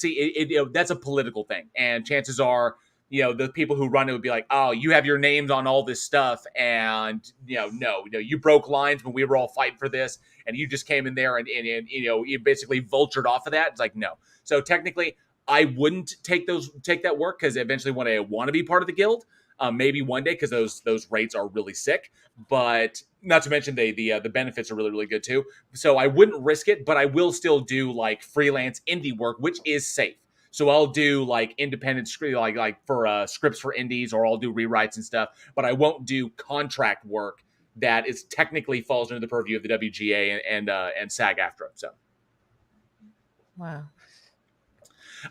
that's a political thing. And chances are, the people who run it would be like, oh, you have your names on all this stuff. And, no, you broke lines when we were all fighting for this. And you just came in there and you basically vultured off of that. It's like, no. So technically, I wouldn't take that work because eventually one day I want to be part of the guild. Maybe one day because those rates are really sick. But not to mention the benefits are really, really good too. So I wouldn't risk it, but I will still do like freelance indie work, which is safe. So I'll do like independent script, like for scripts for indies, or I'll do rewrites and stuff. But I won't do contract work that is technically falls under the purview of the WGA and SAG-AFTRA. So, Wow.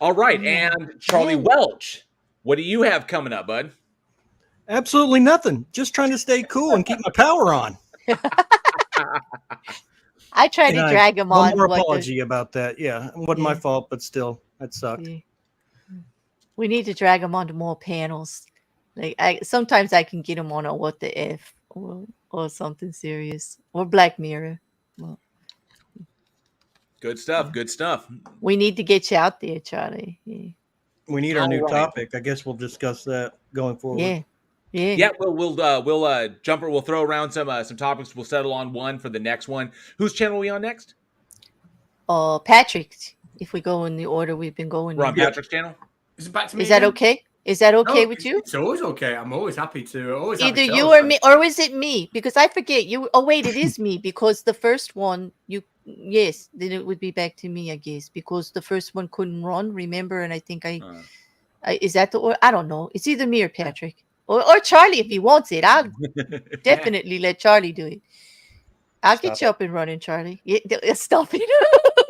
all right, Yeah. and Charlie Yeah. Welch, what do you have coming up, bud? Absolutely nothing. Just trying to stay cool and keep my power on. I tried to drag him on. One more apology about that. Yeah, it wasn't my fault, but still, that sucked. Yeah. We need to drag him onto more panels. Like sometimes I can get him on a What the F or something serious or Black Mirror. Well, Good stuff. Good stuff. we need to get you out there, Charlie. Yeah. We need our All new right. topic. I guess we'll discuss that going forward. Yeah. Yeah. Yeah, we'll jumper. We'll throw around some topics. We'll settle on one for the next one. Whose channel are we on next? Patrick, if we go in the order we've been going. We're on in. Patrick's channel. Is it back to me? Is that again? okay? Is that okay No, with you? It's always okay. I'm always happy to. Either you or me, or is it me? Because I forget you. Oh wait, it is me because the first one yes, then it would be back to me, I guess, because the first one couldn't run. Remember, and I think is that the or I don't know. It's either me or Patrick or Charlie if he wants it. I'll definitely let Charlie do it. I'll get you up and running, Charlie. Yeah, stop it.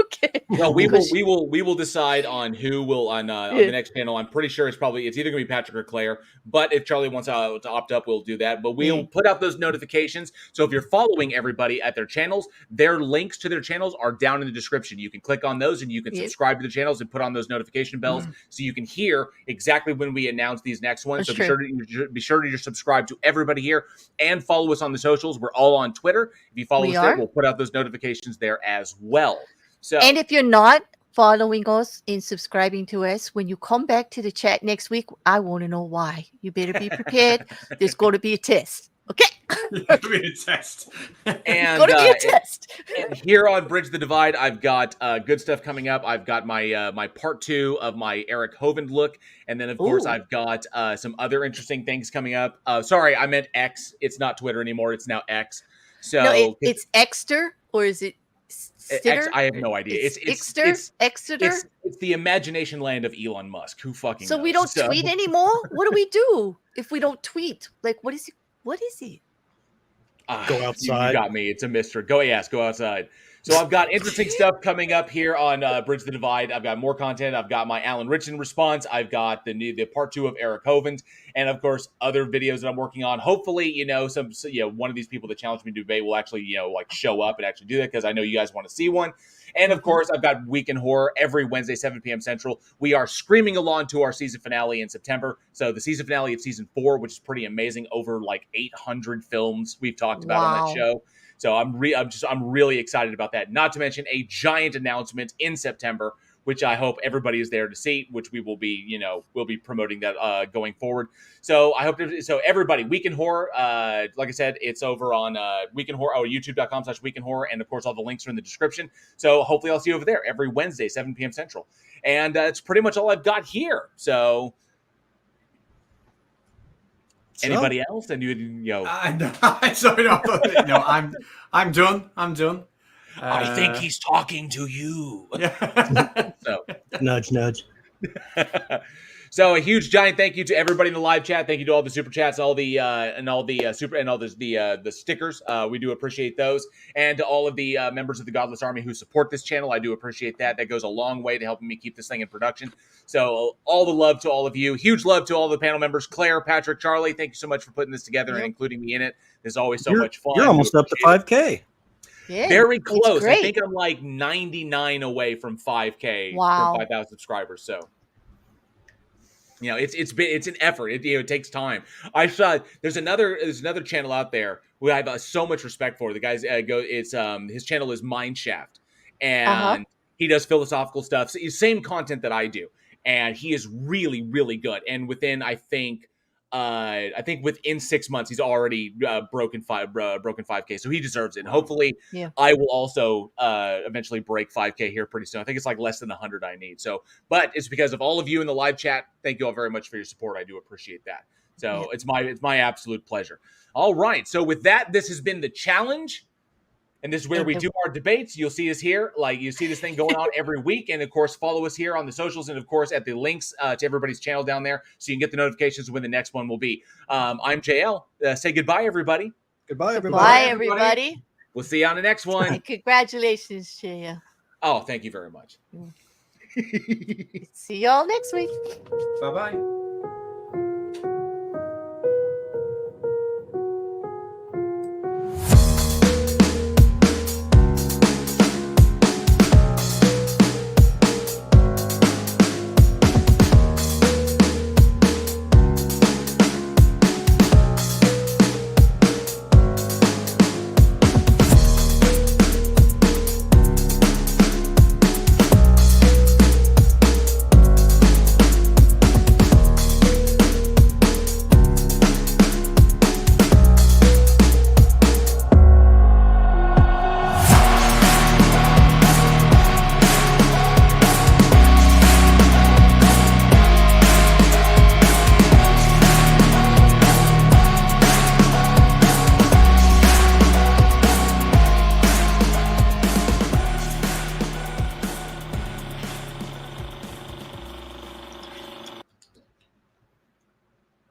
Okay. No, we will decide on who will on the next panel. I'm pretty sure it's either gonna be Patrick or Claire. But if Charlie wants to opt up, we'll do that. But we'll put out those notifications. So if you're following everybody at their channels, their links to their channels are down in the description. You can click on those and you can subscribe to the channels and put on those notification bells so you can hear exactly when we announce these next ones. That's so be sure to subscribe to everybody here and follow us on the socials. We're all on Twitter. If you follow us there, we'll put out those notifications there as well. So, and if you're not following us and subscribing to us, when you come back to the chat next week, I want to know why. You better be prepared. There's going to be a test. Okay? There's going to be a test. And, going to be a test. And here on Bridge the Divide, I've got good stuff coming up. I've got my my part 2 of my Eric Hovind look. And then, of course, I've got some other interesting things coming up. Sorry, I meant X. It's not Twitter anymore. It's now X. So no, it's Exter, or is it Stitter? I have no idea. It's Exeter. It's the imagination land of Elon Musk. Who fucking knows? We don't tweet anymore? What do we do if we don't tweet? Like, what is it? What is it? Go outside. You got me. It's a mystery. Go outside. So I've got interesting stuff coming up here on Bridge the Divide. I've got more content. I've got my Alan Richardson response. I've got the part 2 of Eric Hovind, and of course other videos that I'm working on. Hopefully, one of these people that challenged me to debate will actually, show up and actually do that because I know you guys want to see one. And of course, I've got Week in Horror every Wednesday, 7 p.m. Central. We are screaming along to our season finale in September. So the season finale of season 4, which is pretty amazing, over like 800 films we've talked about on that show. So I'm really excited about that. Not to mention a giant announcement in September which I hope everybody is there to see, which we will be, we'll be promoting that going forward. So I hope so everybody, Week in Horror, like I said, it's over on Week in Horror, youtube.com/weekinhorror, and of course all the links are in the description. So hopefully I'll see you over there every Wednesday, 7 p.m. Central. And that's pretty much all I've got here. So anybody else? And Sorry, no, I'm done. I think he's talking to you. So nudge, nudge. So a huge giant thank you to everybody in the live chat. Thank you to all the super chats, all the stickers. We do appreciate those, and to all of the members of the Godless Army who support this channel. I do appreciate that. That goes a long way to helping me keep this thing in production. So all the love to all of you. Huge love to all the panel members. Claire, Patrick, Charlie, thank you so much for putting this together and including me in it. There's always so much fun. You're almost up to 5K. Yeah, very close. I think I'm like 99 away from 5K. Wow. From 5,000 subscribers. So. It's an effort. It takes time. I saw there's another channel out there who I have so much respect for. The guys his channel is Mineshaft, and he does philosophical stuff. So same content that I do, and he is really, really good. And within I think within 6 months he's already broken 5K. So he deserves it. And hopefully I will also eventually break 5K here pretty soon. I think it's like less than 100 I need. So, but it's because of all of you in the live chat. Thank you all very much for your support. I do appreciate that. So it's my absolute pleasure. All right. So with that, this has been the challenge. And this is where we do our debates. You'll see us here. Like you see this thing going on every week. And of course, follow us here on the socials. And of course, at the links to everybody's channel down there. So you can get the notifications when the next one will be. I'm JL. Say goodbye, everybody. Goodbye, everybody. Bye, everybody. We'll see you on the next one. And congratulations, Jaya. Oh, thank you very much. See y'all next week. Bye-bye.